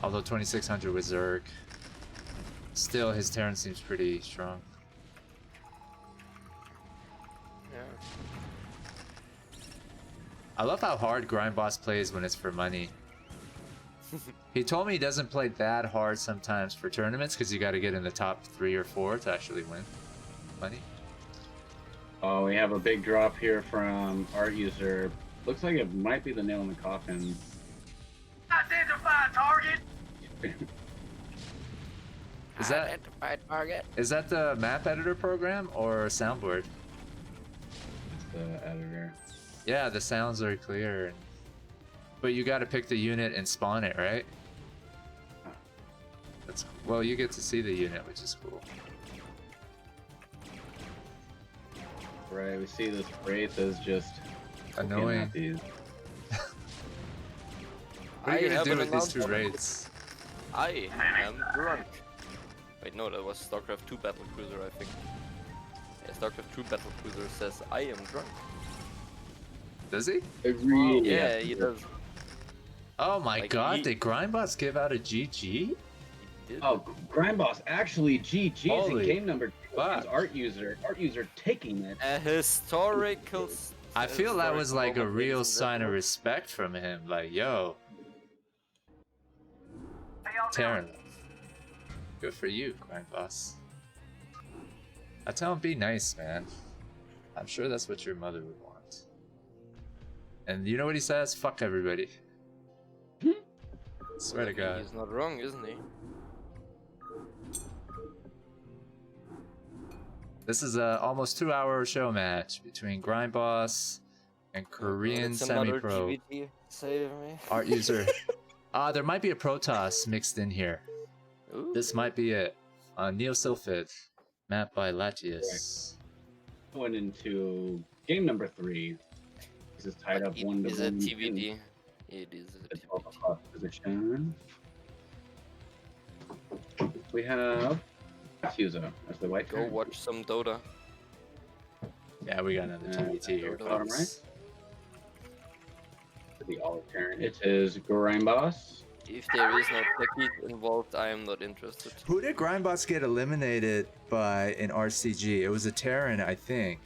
A: Although 2600 with Zerg, still his Terran seems pretty strong.
B: Yeah.
A: I love how hard Grimeboss plays when it's for money. He told me he doesn't play that hard sometimes for tournaments because you got to get in the top 3 or 4 to actually win money.
D: Oh, we have a big drop here from ArtUser. Looks like it might be the nail in the coffin.
G: Identify target.
A: Is that
B: Identified target?
A: is that the map editor program or soundboard?
D: It's the editor.
A: Yeah, the sounds are clear. But you got to pick the unit and spawn it, right? That's well, you get to see the unit, which is cool.
D: Right, we see this Wraith is just looking
A: Annoying.
D: at these.
A: What are you gonna
B: have
A: do
B: an
A: with these 2
B: announcement.
A: raids?
B: I am drunk. Wait, no, that was StarCraft 2 Battle Cruiser, I think. Yeah, StarCraft 2 Battle Cruiser says, I am drunk.
A: Does he?
D: It really
B: Yeah, he does.
A: Oh my
B: Like,
A: god,
B: he-
A: did Grimeboss give out a GG?
B: He did.
D: Oh, Grimeboss actually GG's in
A: Holy
D: game number 2
A: fuck.
D: against ArtUser. ArtUser taking it.
B: A historical...
A: I feel that was like a
B: moment,
A: real
B: ladies and
A: sign of
B: gentlemen.
A: respect from him. Like, yo,
G: How y'all
A: Terran.
G: doing?
A: Good for you, Grimeboss. I tell him be nice, man. I'm sure that's what your mother would want. And you know what he says? Fuck everybody. Swear to God.
B: He's not wrong, isn't he?
A: This is a almost 2-hour show match between Grimeboss and Korean
B: It's another
A: semi-pro
B: GVT. Save me.
A: ArtUser. There might be a Protoss mixed in here.
B: Ooh.
A: This might be it. Neo Sylphid, mapped by Latius.
D: Going into game number 3. This is tied up 1 to 1.
B: Is it TBD? It is a
D: The 12
B: TBD.
D: o'clock position. We have ArtUser as the white
B: Go
D: card.
B: watch some Dota.
A: Yeah, we got another TBT here.
D: bottom
A: folks.
D: The olive turn. It is Grimeboss.
B: If there is no techies involved, I am not interested.
A: Who did Grimeboss get eliminated by in RCG? It was a Terran, I think.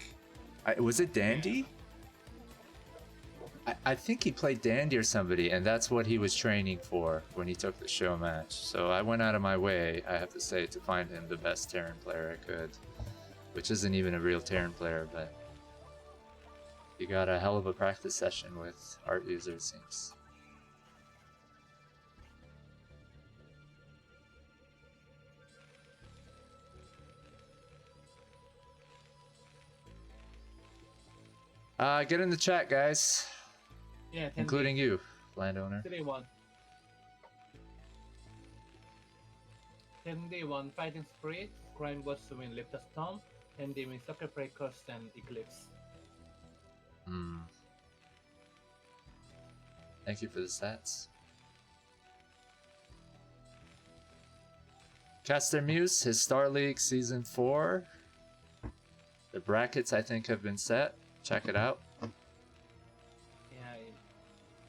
A: Was it Dandy? I think he played Dandy or somebody, and that's what he was training for when he took the show match. So I went out of my way, I have to say, to find him the best Terran player I could. Which isn't even a real Terran player, but he got a hell of a practice session with ArtUser, it seems. Get in the chat, guys,
F: Yeah, 10
A: including you, landowner.
F: 3-1. 10D1 Fighting Spirit, Grimeboss win Lift the Storm, 10D win Soccer Breakers and Eclipse.
A: Thank you for the stats. Caster Muse, his Star League Season 4. The brackets, I think, have been set. Check it out.
F: Yeah,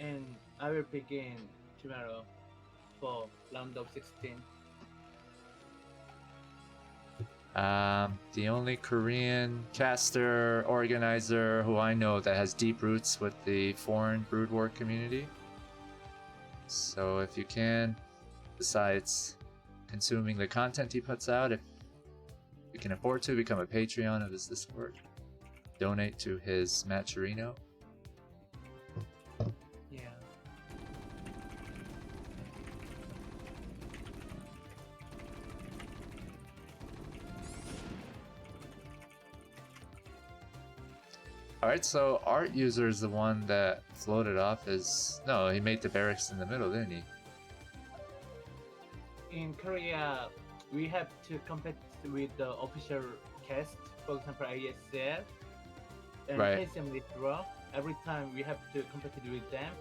F: and I will begin tomorrow for round of 16.
A: The only Korean caster organizer who I know that has deep roots with the foreign Brood War community. So if you can, besides consuming the content he puts out, if you can afford to, become a Patreon of his Discord. Donate to his Matcherino.
F: Yeah.
A: Alright, so ArtUser is the one that floated off his... No, he made the barracks in the middle, didn't he?
F: In Korea, we have to compete with the official cast, for example, ISL, and
A: Right.
F: KCM Draw. Every time we have to compete with them.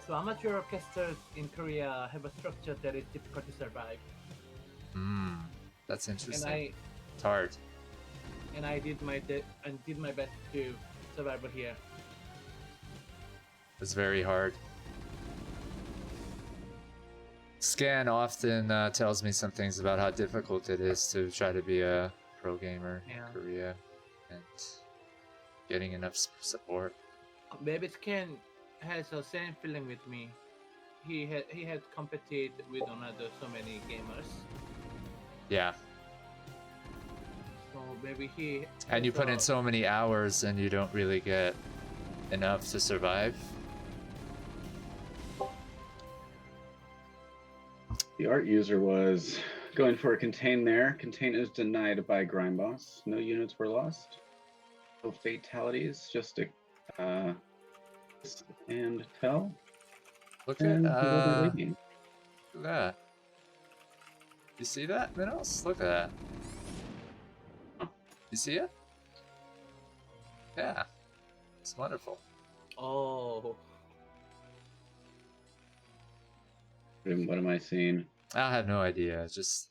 F: So amateur casters in Korea have a structure that is difficult to survive.
A: That's
F: And
A: interesting. It's hard.
F: I did my best to survive here.
A: It's very hard. Scan often tells me some things about how difficult it is to try to be a pro gamer
F: Yeah.
A: in Korea and getting enough support.
F: Maybe Scan has the same feeling with me. He had competed with another so many gamers,
A: Yeah.
F: so maybe he.
A: And you
F: has
A: put in
F: a-
A: so many hours and you don't really get enough to survive.
D: The art user was going for a contain there. Contain is denied by Grimeboss. No units were lost. No fatalities, just a and tell.
A: Look
D: And
A: at
D: we'll be waiting.
A: look at that. You see that, Minos? Look at that. You see it? Yeah. It's wonderful.
F: Oh,
D: What am I seeing?
A: I have no idea. It just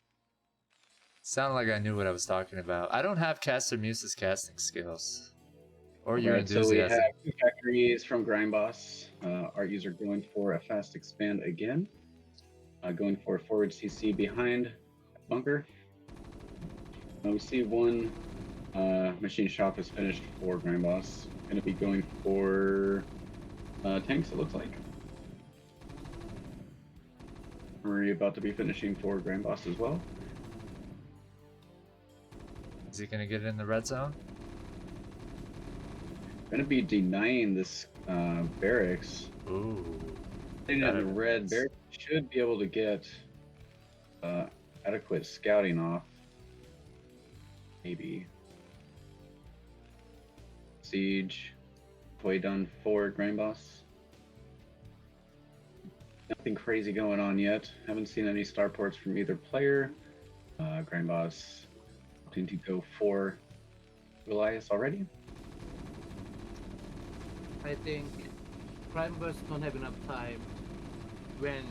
A: sounded like I knew what I was talking about. I don't have Caster Muse's casting skills. Or your
D: Alright, so we have
A: enthusiasm.
D: 2 factories from Grimeboss. Art user going for a fast expand again. Going for a forward CC behind bunker. We see one machine shop is finished for Grimeboss. Going to be going for tanks, it looks like. We're about to be finishing for Grimeboss as well.
A: Is he gonna get it in the red zone?
D: Going to be denying this barracks.
A: Ooh.
D: Sitting in the red, barracks should be able to get adequate scouting off. Maybe. Siege. Way done for Grimeboss. Nothing crazy going on yet. Haven't seen any starports from either player. Grimeboss opting to go for Goliath already.
F: I think Grimeboss don't have enough time when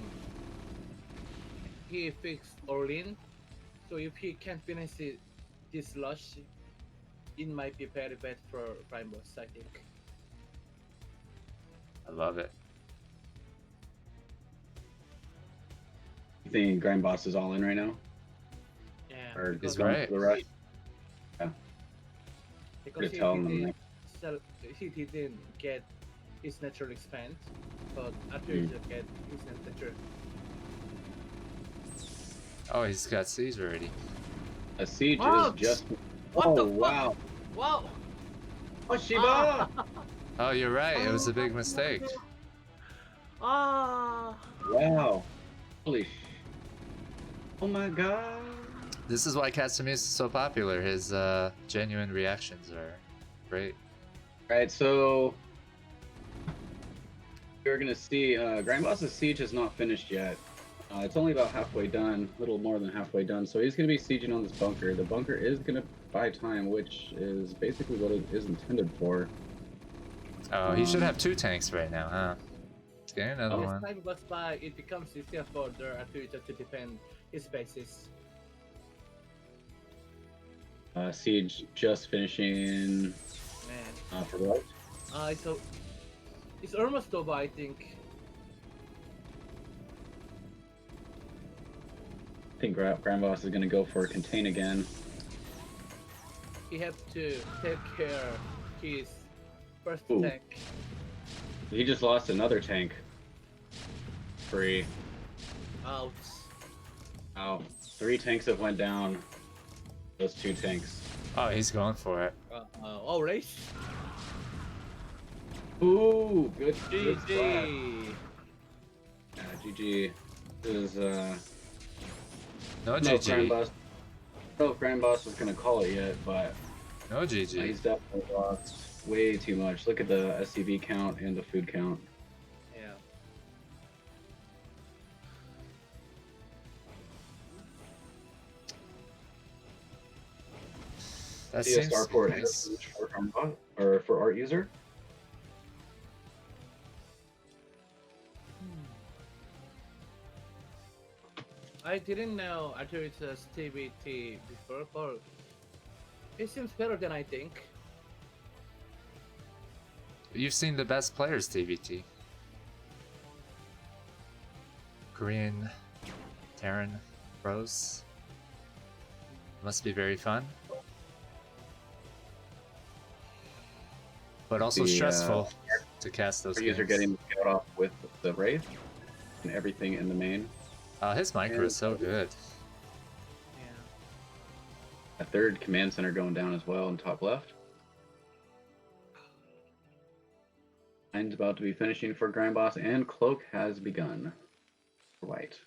F: he fixed Orlin. So if he can't finish this lush, it might be very bad for Grimeboss, I think.
A: I love it.
D: You think Grimeboss is all in right now?
F: Yeah,
D: Or
F: because
D: is going
A: right.
D: for the rush?
F: because
D: Tell him
F: he didn't get his natural expand, but after
D: Hmm.
F: he get his natural.
A: Oh, he's got siege already.
D: A siege
F: Ouch!
D: is just.
F: What
D: oh
F: the fuck?
D: wow!
F: Wow!
D: Oh Shiba!
A: Oh, you're right. It was a big mistake.
F: Ah!
D: Wow! Holy! Oh my god!
A: This is why Casimir is so popular. His genuine reactions are great.
D: Alright, so you're gonna see Grindboss's siege is not finished yet. It's only about halfway done, a little more than halfway done. So he's gonna be sieging on this bunker. The bunker is gonna buy time, which is basically what it is intended for.
A: Oh, he should have 2 tanks right now, huh? Let's get another
F: As
A: one.
F: time goes by, it becomes easier for the ArtUser to defend his bases.
D: Siege just finishing
F: Man,
D: for what?
F: it's almost over, I think.
D: I think Grandboss is gonna go for a contain again.
F: He have to take care his first
D: Ooh.
F: tank.
D: He just lost another tank. Free.
F: Ouch.
D: Wow. 3 tanks have went down. Those 2 tanks.
A: Oh, he's going for it.
F: Oh, race.
D: Ooh, good splat.
F: GG.
D: Yeah, GG. This is
A: No
D: no
A: GG.
D: Grandboss. I don't know if Grandboss was gonna call it yet, but
A: No GG.
D: he's definitely lost way too much. Look at the SCV count and the food count.
F: Yeah.
A: That
D: See a
A: seems
D: starport
A: nice.
D: for Grandboss or for ArtUser.
F: I didn't know ArtUser's TBT before, but it seems better than I think.
A: You've seen the best players, TVT. Korean, Terran, pros. Must be very fun. But also
D: The,
A: stressful. to cast those
D: Our user
A: games.
D: getting the scout off with the Wraith and everything in the main.
A: His micro is so good.
F: Yeah.
D: A third command center going down as well in top left. Mine's about to be finishing for Grimeboss, and Cloak has begun for White.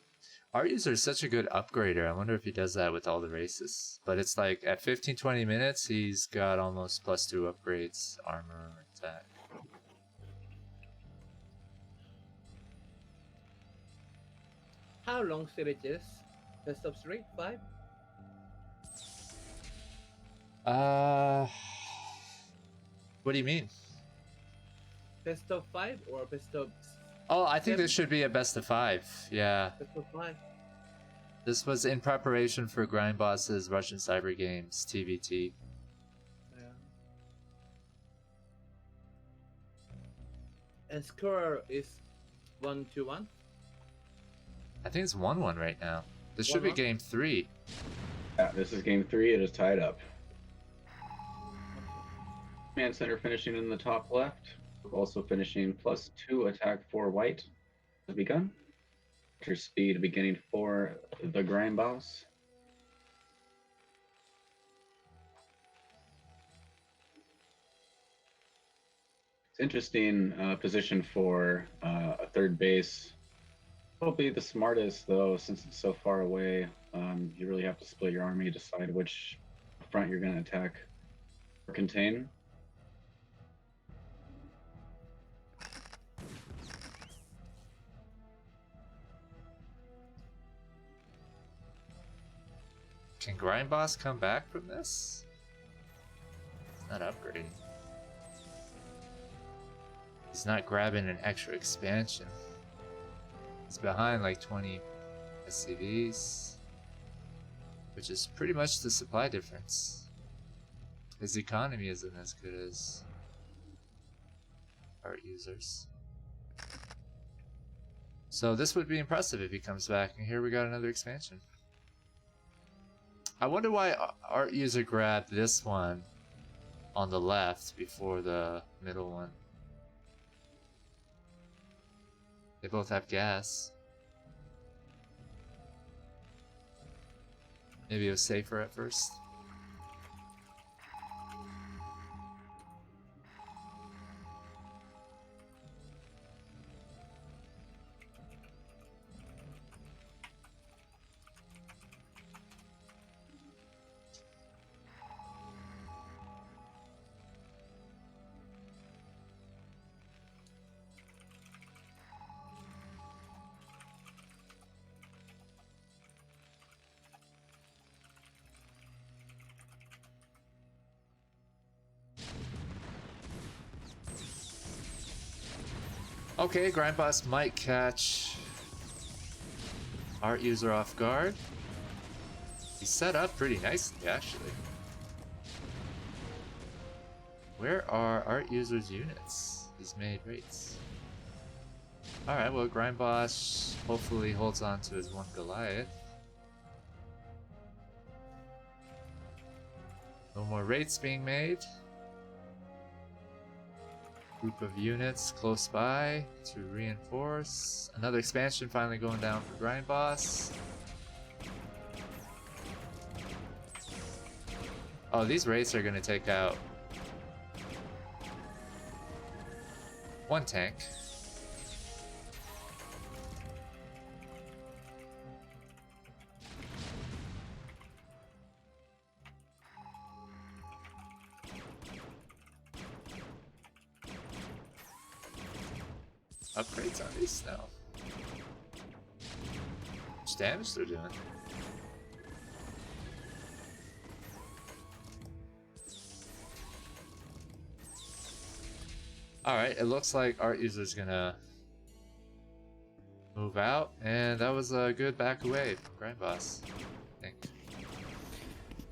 A: ArtUser is such a good upgrader. I wonder if he does that with all the races. But it's like at 15-20 minutes, he's got almost +2 upgrades, armor, attack.
F: How long series is? Best of 3? 5?
A: What do you mean?
F: Best of 5 or best of
A: Oh, I think
F: 7?
A: this should be a best of 5. Yeah.
F: Best of 5.
A: This was in preparation for Grindboss's Russian Cyber Games, TVT.
F: Yeah. And score is 1-1.
A: I think it's 1-1 right now. This should be
F: 1-1?
A: game 3.
D: Yeah, this is game 3. It is tied up. Command center finishing in the top left. Also finishing +2 attack for White has begun. Your speed beginning for the Grimeboss. It's interesting position for a third base. Probably the smartest though, since it's so far away. You really have to split your army, decide which front you're going to attack or contain.
A: Can Grindboss come back from this? It's not upgrading. He's not grabbing an extra expansion. He's behind like 20 SCVs, which is pretty much the supply difference. His economy isn't as good as ArtUser's. So this would be impressive if he comes back, and here we got another expansion. I wonder why ArtUser grabbed this one on the left before the middle one. They both have gas. Maybe it was safer at first. Okay, Grindboss might catch ArtUser off guard. He's set up pretty nicely, actually. Where are ArtUser's units? He's made rates. Alright, well, Grimeboss hopefully holds on to his one Goliath. No more rates being made. Group of units close by to reinforce. Another expansion finally going down for Grimeboss. Oh, these rates are going to take out one tank. Upgrades on these now. How much damage they're doing. Alright, it looks like ArtUser's gonna move out, and that was a good back away from Grindboss, I think.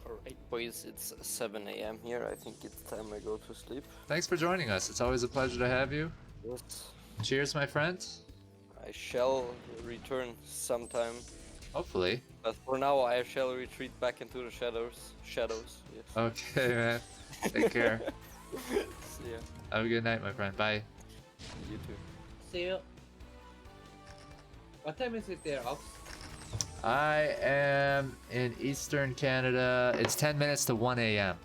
B: Alright, boys, it's 7 AM here. I think it's time I go to sleep.
A: Thanks for joining us. It's always a pleasure to have you.
B: Yes.
A: Cheers, my friend.
B: I shall return sometime,
A: Hopefully.
B: but for now I shall retreat back into the shadows. Shadows, yes.
A: Okay, man. Take care.
B: See ya.
A: Have a good night, my friend. Bye.
B: You too.
F: See you. What time is it there, Ox?
A: I am in Eastern Canada. It's 10 minutes to 1 a.m.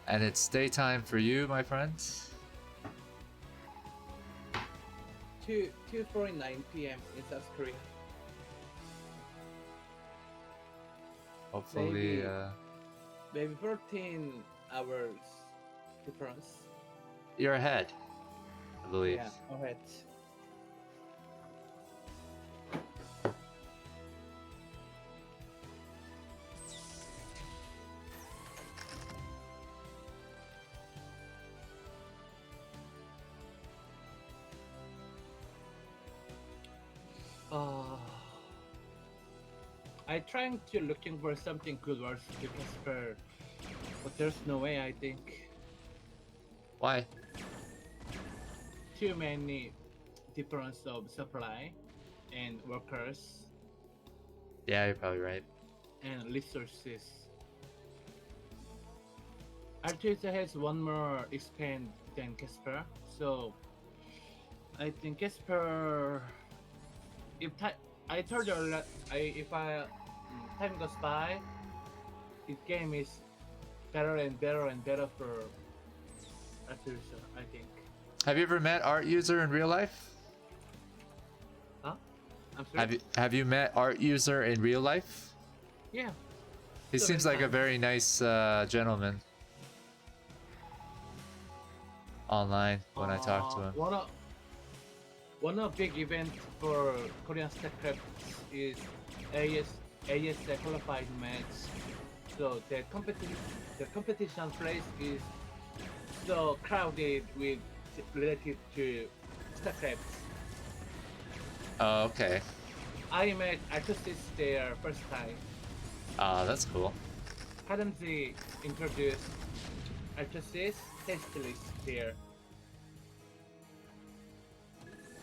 A: And it's daytime for you, my friends.
F: 2:49 p.m. in South Korea.
A: Hopefully,
F: Maybe 14 hours difference.
A: you're ahead, I believe.
F: Yeah, alright. I trying to looking for something good worth to Casper, but there's no way. I think
A: Why?
F: too many difference of supply and workers
A: Yeah, you're probably right.
F: and resources. ArtUser has one more expand than Casper, so I think Casper. I told you if time goes by, the game is better and better and better for ArtUser. I think.
A: Have you ever met ArtUser in real life?
F: Huh? I'm sorry.
A: Have you met ArtUser in real life?
F: Yeah.
A: He
F: So
A: seems
F: many
A: like a
F: times.
A: very nice gentleman. Online when I talk to him.
F: One of big event for Korean StarCraft is AS qualified match. So the competition place is so crowded with relative to StarCraft.
A: Oh, okay.
F: I met ArtUser there first time.
A: That's cool.
F: Currently introduced ArtUser test list there.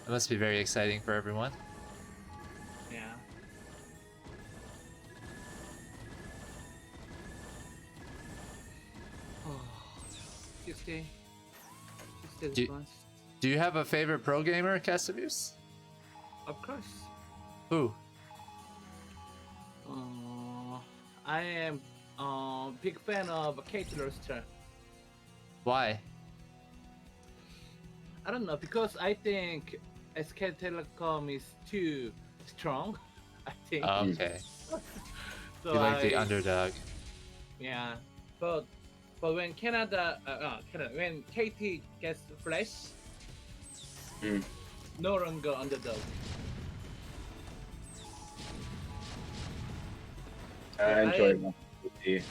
A: It must be very exciting for everyone.
F: Yeah. Oh, 60
A: Do-
F: months.
A: Do you have a favorite pro gamer, Castavius?
F: Of course.
A: Who?
F: I am big fan of Kate Roster.
A: Why?
F: I don't know because I think SK Telecom is too strong. I think.
A: Okay.
F: So
A: You like the underdog.
F: Yeah, but when when KT gets flash, no longer underdog.
D: I enjoyed it.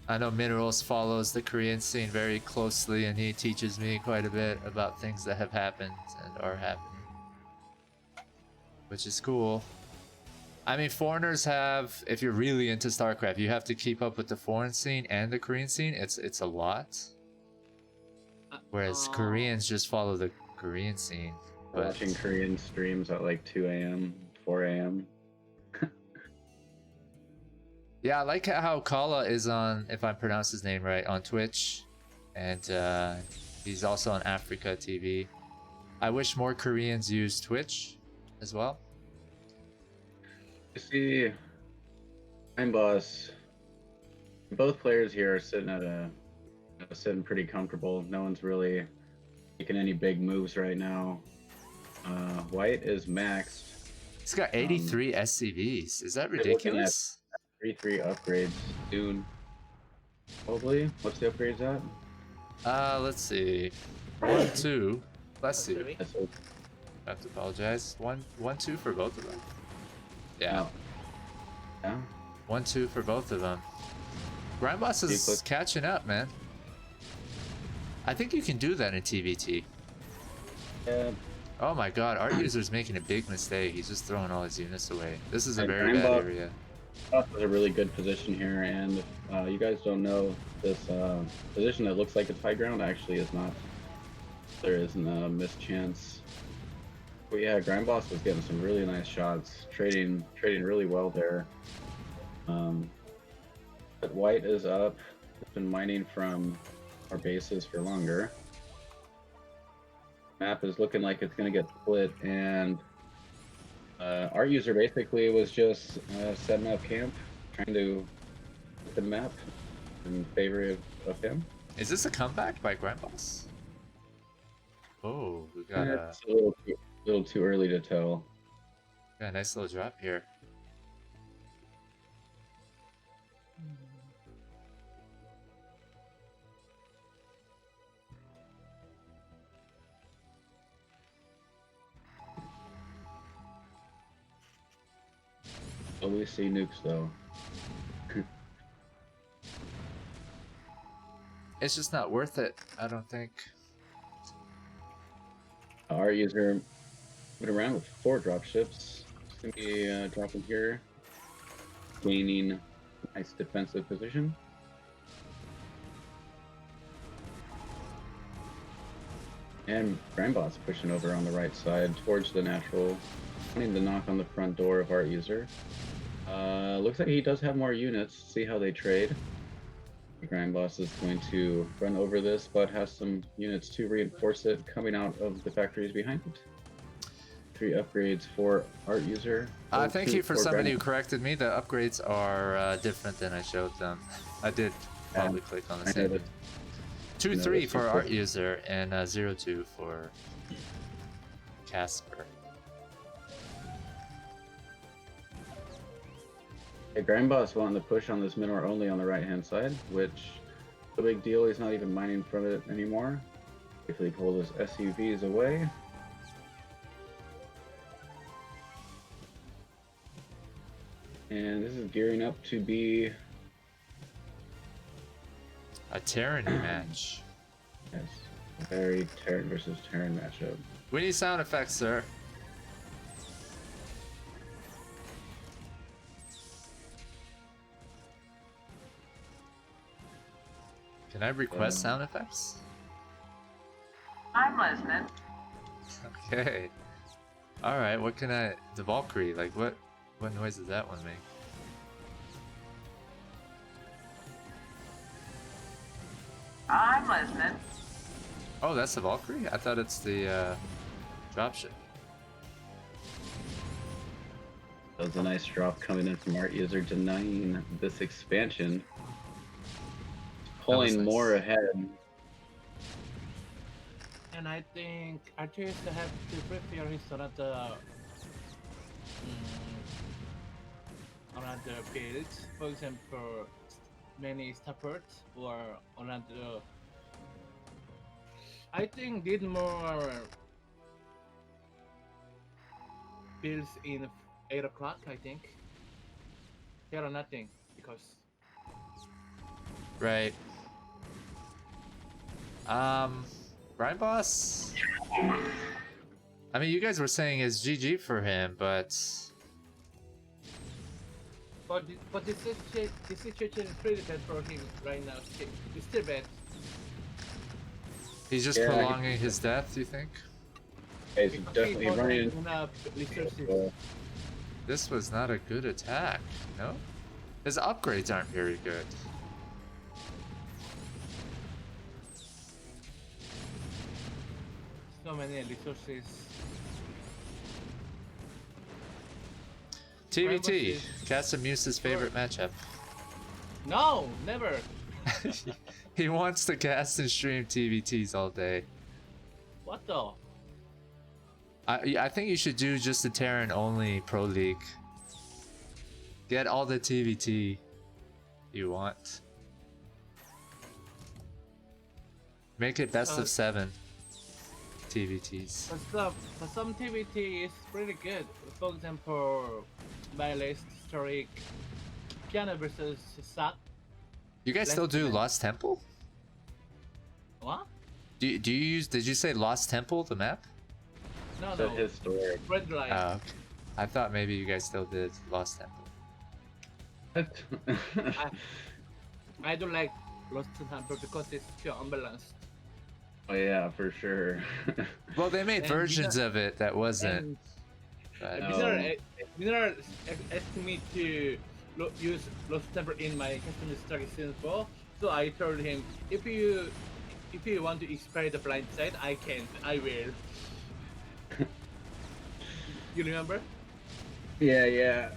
A: I know Minerals follows the Korean scene very closely, and he teaches me quite a bit about things that have happened and are happening, which is cool. I mean, foreigners have, if you're really into StarCraft, you have to keep up with the foreign scene and the Korean scene. It's a lot. Whereas Koreans just follow the Korean scene. But
D: Watching Korean streams at like 2 a.m., 4 a.m.
A: yeah, I like how Kala is on, if I pronounce his name right, on Twitch. And he's also on Africa TV. I wish more Koreans use Twitch as well.
D: You see, Grimeboss, both players here are sitting pretty comfortable. No one's really making any big moves right now. White is maxed.
A: He's got 83 SCVs. Is that
D: We're looking at
A: ridiculous?
D: 3 upgrades soon. Probably. What's the upgrades at?
A: Let's see. 1, 2. Bless you.
D: That's it.
A: I have to apologize. 1, 2 for both of them. Yeah.
D: Yeah.
A: 1, 2 for both of them. Grimeboss is catching up, man. I think you can do that in TVT.
D: Yeah.
A: Oh my god, ArtUser's making a big mistake. He's just throwing all his units away. This is a
D: And
A: very bad
D: Grimeboss-
A: area.
D: Grimeboss is a really good position here, and if you guys don't know, this position that looks like it's high ground actually is not. There isn't a mischance. But yeah, Grimeboss was getting some really nice shots, trading really well there. But white is up. It's been mining from our bases for longer. Map is looking like it's going to get split, and ArtUser basically was just setting up camp, trying to get the map in favor of him.
A: Is this a comeback by Grimeboss? Oh, we got
D: It's a little too early to tell.
A: a nice little drop here.
D: Always see nukes though.
A: It's just not worth it, I don't think.
D: ArtUser moving around with 4 dropships. It's gonna be dropping here, gaining a nice defensive position. And Grimeboss pushing over on the right side towards the natural, wanting to knock on the front door of ArtUser. Looks like he does have more units. See how they trade. The Grimeboss is going to run over this, but has some units to reinforce it coming out of the factories behind it. 3 upgrades for ArtUser.
A: Thank
D: 2
A: you for somebody who
D: Grimeboss.
A: corrected me. The upgrades are different than I showed them. I did probably click on the
D: I
A: same.
D: noticed.
A: 2-3 for
D: noticed.
A: ArtUser and 0-2 for Casper.
D: Hey, Grimeboss wanting to push on this Minotaur only on the right hand side, which no big deal. He's not even mining from it anymore. If they pull his SUVs away. And this is gearing up to be
A: A tyranny match.
D: yes, a very Terran versus Terran matchup.
A: We need sound effects, sir. Can I request sound effects?
G: I'm listening.
A: Okay. Alright, what can I... The Valkyrie, like what noise does that one make?
G: I'm listening.
A: Oh, that's the Valkyrie? I thought it's the dropship.
D: That was a nice drop coming in from ArtUser, denying this expansion. Pulling
A: nice.
D: more ahead.
F: And I think ArtUser have to prepare his another builds. For example, many support or another. I think did more builds in 8 o'clock. I think here are nothing because
A: Right. Grimeboss? I mean, you guys were saying it's GG for him, but...
F: but this situation is pretty bad for him right now. It's still bad.
A: He's just
D: Yeah,
A: prolonging his death, you think?
D: He's
F: Because
D: definitely
F: he don't
D: running.
F: have enough resources.
A: This was not a good attack, no? His upgrades aren't very good.
F: So many resources.
A: TBT, Casamuse's favorite matchup.
F: No, never.
A: He wants to cast and stream TBTs all day.
F: What the?
A: I think you should do just the Terran only Pro League. Get all the TBT you want. Make it best of 7 TBTs.
F: For some TBT is pretty good. For example, my list historic piano versus Sat.
A: You guys still do Lost Temple?
F: What?
A: Do you use? Did you say Lost Temple, the map?
F: No,
D: So
F: no.
D: historic.
F: Red line.
A: Oh, okay. I thought maybe you guys still did Lost Temple.
F: I don't like Lost Temple because it's too unbalanced.
D: Oh yeah, for sure.
A: Well, they made
F: And
A: versions of it that wasn't.
F: And
A: But
D: No.
F: Mineral asked me to use lost temper in my custom strategy info. So I told him, if you want to explore the blind side, I can't. I will. You remember?
D: Yeah, yeah.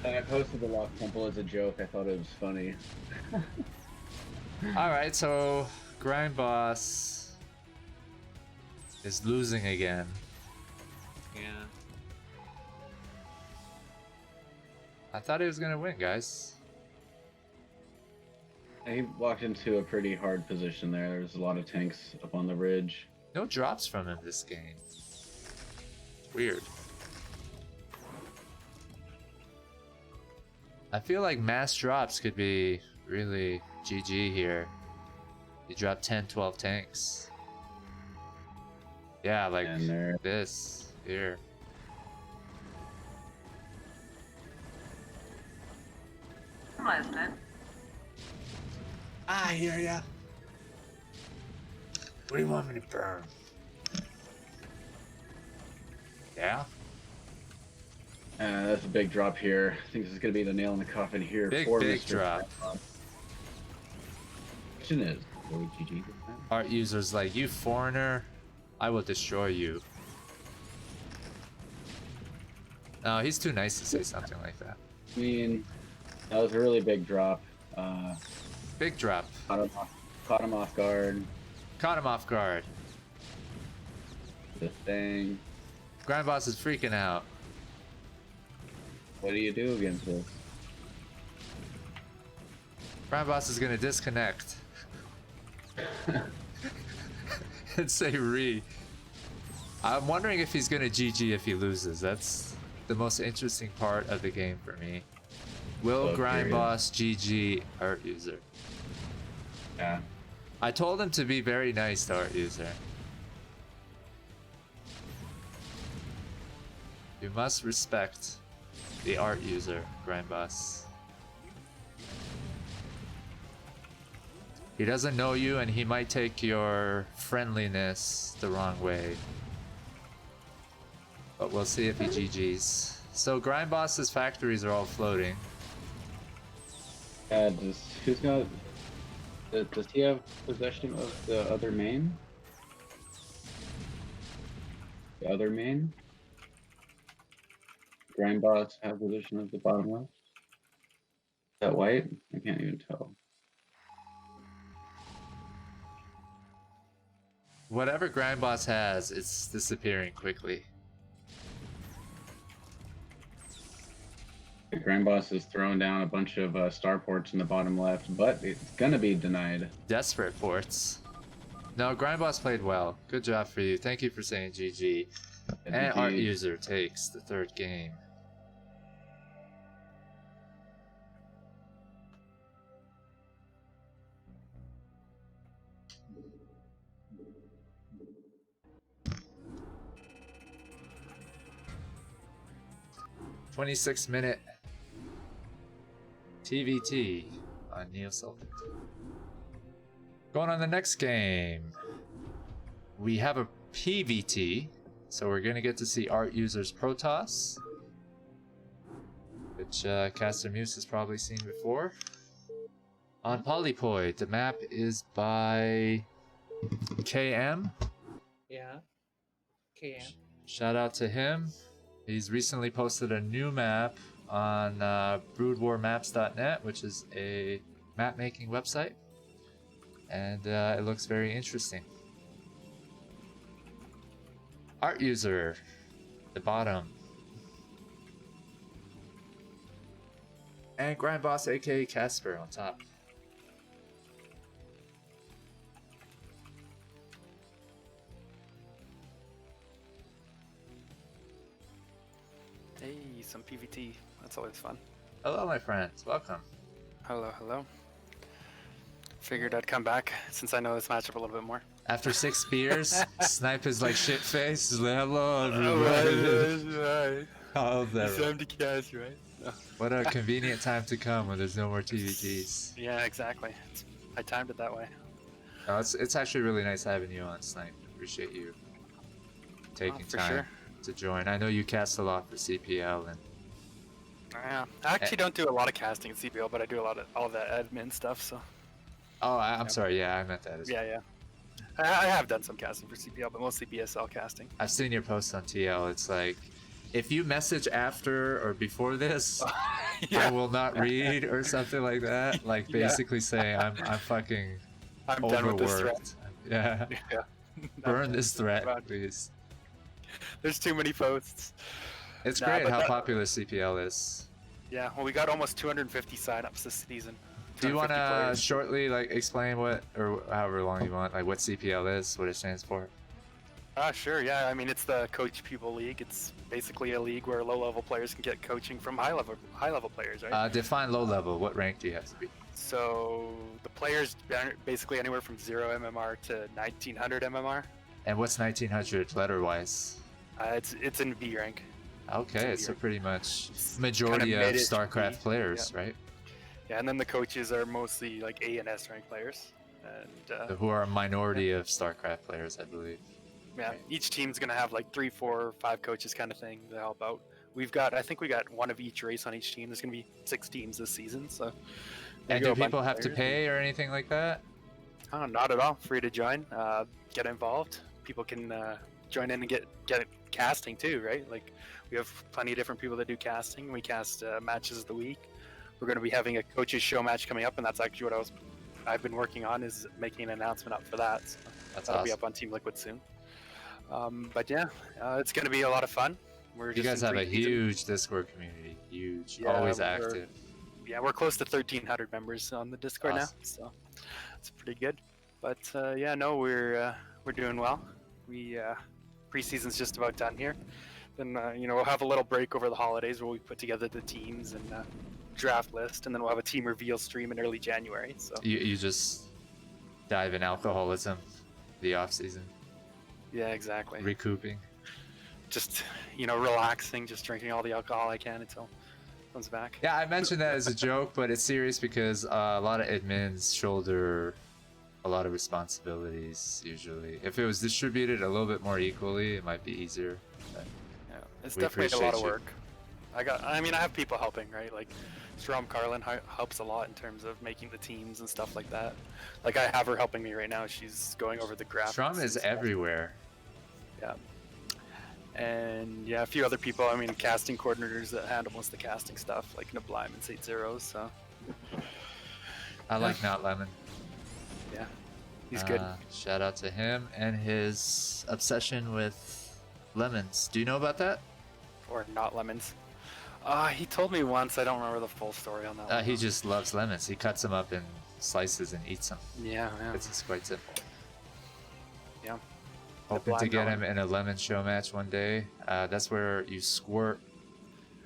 D: I posted the Lost Temple as a joke. I thought it was funny.
A: All right, so Grimeboss is losing again.
F: Yeah.
A: I thought he was gonna win, guys.
D: He walked into a pretty hard position there. There's a lot of tanks up on the ridge.
A: No drops from him this game. Weird. I feel like mass drops could be really GG here. You drop 10, 12 tanks. Yeah, like
D: And there.
A: this here.
G: I'm listening.
A: I hear ya. What do you want me to burn? Yeah?
D: That's a big drop here. I think this is going to be the nail in the coffin here.
A: Big,
D: for
A: big
D: Mr.
A: drop.
D: Question is, will we GG this time?
A: Art users like, you foreigner, I will destroy you. No, he's too nice to say something like that.
D: I mean, that was a really big drop.
A: Big drop.
D: Caught him off guard.
A: Caught him off guard.
D: The thing.
A: Grindboss is freaking out.
D: What do you do against this?
A: Grindboss is gonna disconnect. And say re. I'm wondering if he's gonna GG if he loses. That's the most interesting part of the game for me. Will
D: So
A: Grindboss GG Art User?
D: Yeah.
A: I told him to be very nice to Art User. You must respect the Art User, Grindboss. He doesn't know you and he might take your friendliness the wrong way. But we'll see if he GG's. So Grindboss's factories are all floating.
D: Does he have possession of the other main? The other main? Grindboss have possession of the bottom left? Is that white? I can't even tell.
A: Whatever Grindboss has, it's disappearing quickly.
D: The Grindboss is throwing down a bunch of starports in the bottom left, but it's gonna be denied.
A: Desperate ports. No, Grindboss played well. Good job for you. Thank you for saying GG. And Art User takes the third game. "26-minute TVT on Neo Sultan." Going on the next game, we have a PVT, so we're gonna get to see Art User's Protoss, which Caster Muse has probably seen before. On Polypoid, the map is by KM.
F: Yeah. KM.
A: Shout out to him. He's recently posted a new map on broodwarmaps.net, which is a map making website, and it looks very interesting. Art User, the bottom, and Grindboss aka Casper on top.
C: Hey, some PVT. That's always fun.
A: Hello, my friends. Welcome.
C: Hello, hello. Figured I'd come back since I know this matchup a little bit more.
A: After 6 beers, Snipe is like shit face. He's like, hello, everybody.
C: Right.
A: How's that?
C: Time to cast, right?
A: What a convenient time to come when there's no more TVTs.
C: Yeah, exactly. I timed it that way.
A: No, it's actually really nice having you on, Snipe. Appreciate you taking
C: for
A: time
C: sure.
A: to join. I know you cast a lot for CPL, and
C: Yeah, I actually don't do a lot of casting in CPL, but I do a lot of all the admin stuff. So
A: Oh, I'm sorry. Yeah, I meant that as well.
C: yeah, I have done some casting for CPL, but mostly BSL casting.
A: I've seen your posts on TL. It's like, if you message after or before this, I will not read or something like that. Like
C: Yeah.
A: basically saying I'm fucking
C: I'm done with this threat.
A: overworked. Yeah.
C: Yeah.
A: Burn this threat,
C: Bad.
A: please.
C: There's too many posts.
A: It's
C: Nah,
A: great
C: but
A: how
C: that-
A: popular CPL is.
C: Yeah, well, we got almost 250 signups this season.
A: Do you want
C: 250
A: to
C: players.
A: shortly like explain what, or however long you want, like what CPL is, what it stands for?
C: Sure, yeah. I mean, it's the Coach People League. It's basically a league where low-level players can get coaching from high-level players, right?
A: Define low level. What rank do you have to be?
C: So the players are basically anywhere from 0 MMR to 1900 MMR.
A: And what's 1900 letter wise?
C: It's in B rank.
A: Okay,
C: It's
A: so
C: weird.
A: pretty much
C: It's
A: majority
C: kinda
A: of
C: mid-ish
A: StarCraft
C: B,
A: players, right?
C: Yeah, and then the coaches are mostly like A and S rank players. And
A: Who are a minority of StarCraft players, I believe.
C: yeah, each team's gonna have like 3, 4, 5 coaches kind of thing to help out. I think we got one of each race on each team. There's gonna be 6 teams this season, so.
A: And
C: go
A: do
C: a bunch
A: people
C: of
A: have to
C: players.
A: pay or anything like that?
C: Oh, not at all. Free to join. Get involved. People can join in and get casting too, right? Like we have plenty of different people that do casting. We cast matches of the week. We're going to be having a coaches show match coming up, and that's actually what I've been working on, is making an announcement up for that. So
A: That's
C: that'll be
A: awesome.
C: up on Team Liquid soon. But yeah, it's going to be a lot of fun. We're
A: You
C: just
A: guys
C: in
A: have a
C: pre-season.
A: huge Discord community. Huge.
C: Yeah,
A: Always
C: we're-
A: active.
C: Yeah, we're close to 1,300 members on the Discord
A: Awesome.
C: now, so it's pretty good. But yeah, no, we're doing well. We preseason's just about done here. Then we'll have a little break over the holidays where we put together the teams and draft list, and then we'll have a team reveal stream in early January. So
A: You just dive in alcoholism the off season,
C: yeah, exactly.
A: recouping.
C: Just relaxing, just drinking all the alcohol I can until it comes back.
A: Yeah, I mentioned that as a joke, but it's serious because a lot of admins shoulder a lot of responsibilities usually. If it was distributed a little bit more equally, it might be easier. But
C: Yeah, it's
A: We
C: definitely a lot of
A: appreciate
C: work. I have people helping, right? Like Strom Carlin helps a lot in terms of making the teams and stuff like that. Like I have her helping me right now. She's going over the graphics.
A: Strum
C: and
A: is
C: stuff.
A: everywhere.
C: Yeah. And yeah, a few other people. I mean, casting coordinators that handle most of the casting stuff, like Nablime and Sate Zeros. So
A: I like Not Lemon.
C: yeah, he's good.
A: Shout out to him and his obsession with lemons. Do you know about that?
C: Or not lemons. He told me once. I don't remember the full story on that. One,
A: He
C: though.
A: just loves lemons. He cuts them up in slices and eats them.
C: Yeah.
A: It's quite simple.
C: Yeah.
A: Hoping to
C: blind
A: get
C: melon.
A: him in a lemon show match one day. That's where you squirt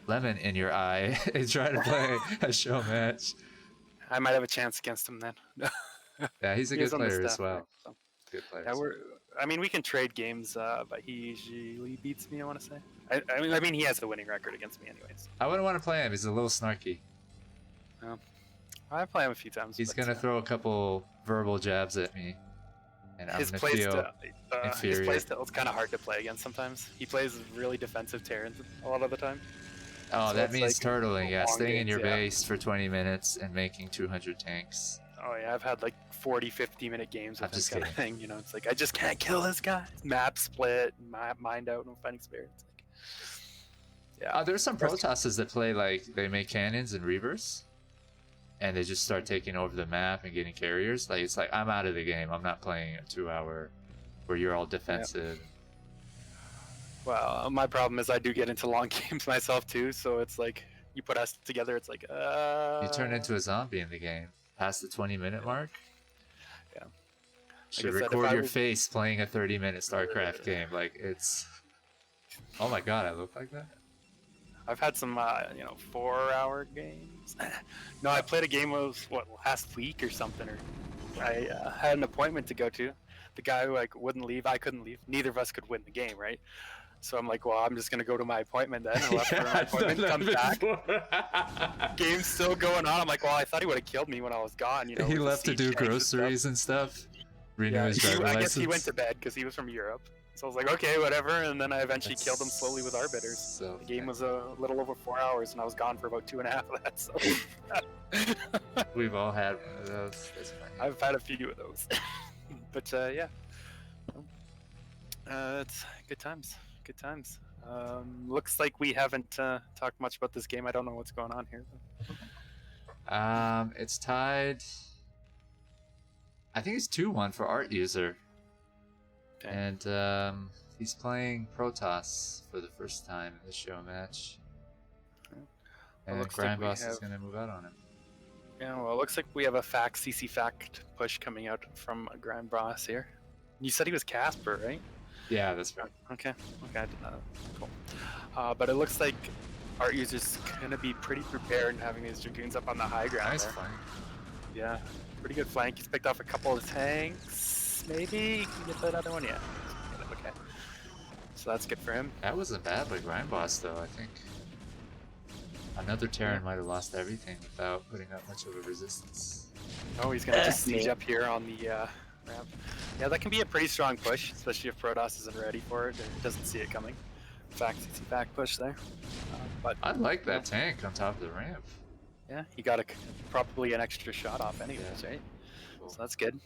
A: lemon in your eye and try to play a show match.
C: I might have a chance against him then.
A: Yeah, he's a
C: He
A: good
C: is on the
A: player as
C: staff,
A: well.
C: right, so.
A: Good player.
C: Yeah, we can trade games, but he usually beats me. I want to say. I mean, he has the winning record against me, anyways.
A: I wouldn't want to play him. He's a little snarky.
C: I play him a few times.
A: He's
C: but,
A: gonna throw a couple verbal jabs at me, and I'm
C: his
A: gonna
C: play
A: feel.
C: his
A: inferior.
C: play style is kind of hard to play against sometimes. He plays really defensive Terrans a lot of the time.
A: Oh,
C: so
A: that
C: it's
A: means
C: like
A: turtling. Yeah,
C: long
A: staying in
C: games,
A: your
C: yeah.
A: base for 20 minutes and making 200 tanks.
C: Oh yeah, I've had like 40, 50-minute games
A: I'm
C: with this
A: just
C: kind of thing. It's like I just can't kill this guy. Map split, mind out, no fighting spirit. It's like, yeah.
A: There's some Protosses that play like they make cannons and reavers, and they just start taking over the map and getting carriers. Like it's like I'm out of the game. I'm not playing a 2-hour where you're all defensive.
C: Well, my problem is I do get into long games myself too, so it's like you put us together, it's like
A: You turn into a zombie in the game past the 20-minute mark.
C: Yeah.
A: Should
C: I said, if
A: record
C: I
A: your
C: was-
A: face playing a 30-minute StarCraft game. Like it's. Oh my god, I look like that.
C: I've had some 4-hour games. No, I played a game last week or something, or I had an appointment to go to. The guy who wouldn't leave, I couldn't leave. Neither of us could win the game, right? So I'm like, well, I'm just gonna go to my appointment then. I left for my appointment, come back. Game's still going on. I'm like, well, I thought he would have killed me when I was gone.
A: He
C: with the
A: left to
C: siege
A: do
C: tanks and stuff.
A: groceries and stuff. Renew
C: Yeah,
A: his driver
C: I
A: license.
C: guess he went to bed because he was from Europe. So I was like, okay, whatever. And then I eventually killed him slowly with arbiters.
A: So
C: The game was a little over 4 hours, and I was gone for about 2.5 of that. So
A: We've all had one of those. That's funny.
C: I've had a few of those. But yeah, it's good times. Good times. Looks like we haven't talked much about this game. I don't know what's going on here.
A: It's tied. I think it's 2-1 for ArtUser.
C: Okay.
A: And he's playing Protoss for the first time in the show match. And
C: looks like we
A: Grimeboss is
C: have-
A: going to move out on him.
C: Yeah, well, it looks like we have a CC fact push coming out from Grimeboss here. You said he was Casper, right?
A: Yeah, that's right.
C: Okay, I did not. Cool. But it looks like ArtUser's gonna be pretty prepared and having these Dragoons up on the high ground.
A: Nice
C: there.
A: flank.
C: Yeah, pretty good flank. He's picked off a couple of tanks. Maybe can you get that other one? Yeah. Okay. So that's good for him.
A: That wasn't bad by Grimeboss, though. I think another Terran might have lost everything without putting up much of a resistance.
C: Oh, he's gonna just siege up here on the ramp. Yeah, that can be a pretty strong push, especially if Protoss isn't ready for it or doesn't see it coming. CC back push there. But
A: I like that tank on top of the ramp.
C: yeah, he got probably an extra shot off anyways, right?
A: Cool.
C: So that's good.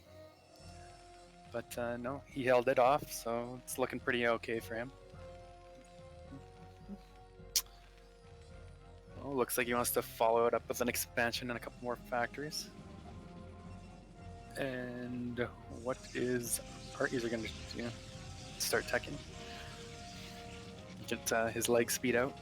C: But no, he held it off, so it's looking pretty okay for him. Oh, looks like he wants to follow it up with an expansion and a couple more factories. And what is ArtUser going to do? Start teching. Get his leg speed out.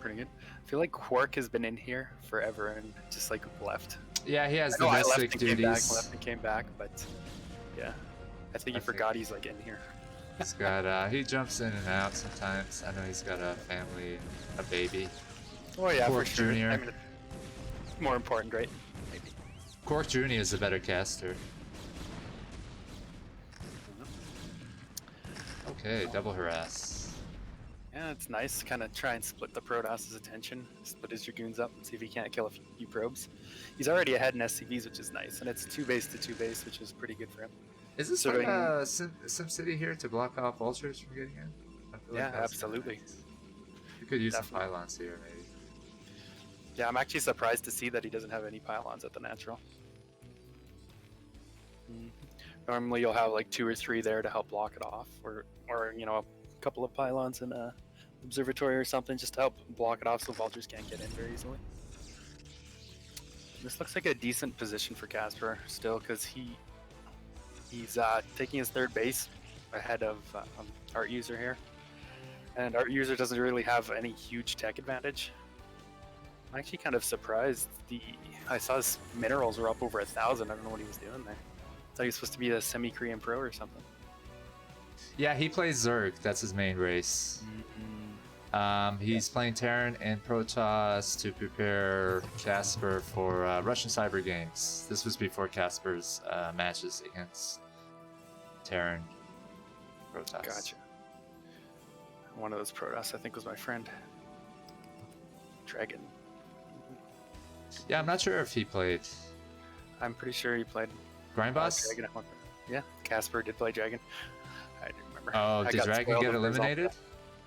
C: Pretty good. I feel like Quark has been in here forever and just like left.
A: Yeah, he has
C: I know I left
A: domestic
C: and came back,
A: duties.
C: left and came back, but yeah, I think he forgot he's like in here.
A: He's got he jumps in and out sometimes. I know he's got a family, a baby.
C: Oh yeah,
A: Quark
C: for sure.
A: Jr..
C: I mean, it's more important, right? Maybe.
A: Quark Jr. is a better caster. Okay, double harass.
C: Yeah, it's nice. Kind of try and split the Protoss's attention, split his Dragoons up, and see if he can't kill a few probes. He's already ahead in SCVs, which is nice, and it's 2 base to 2 base, which is pretty good for him.
A: Is this
C: So
A: from
C: doing-
A: SimCity here to block off vultures from getting in? I feel
C: Yeah,
A: that was kinda
C: absolutely.
A: nice. You could use
C: Definitely.
A: some pylons here, maybe.
C: Yeah, I'm actually surprised to see that he doesn't have any pylons at the natural. Normally you'll have like 2 or 3 there to help block it off, or you know, a couple of pylons in a observatory or something just to help block it off so vultures can't get in very easily. This looks like a decent position for Casper still, because he's taking his 3rd base ahead of ArtUser here, and ArtUser doesn't really have any huge tech advantage. I'm actually kind of surprised. I saw his minerals were up over 1,000. I don't know what he was doing there. I thought he was supposed to be a semi-Korean pro or something.
A: Yeah, he plays Zerg. That's his main race. He's playing Terran and Protoss to prepare Casper for Russian Cyber Games. This was before Casper's matches against Terran Protoss.
C: Gotcha. One of those Protoss, I think, was my friend. Dragon.
A: Yeah, I'm not sure if he played
C: I'm pretty sure he played
A: Grimeboss.
C: Dragon at one point. Yeah, Casper did play Dragon. I didn't remember.
A: Oh,
C: I
A: did
C: got
A: Dragon
C: spoiled
A: get
C: of the result.
A: eliminated?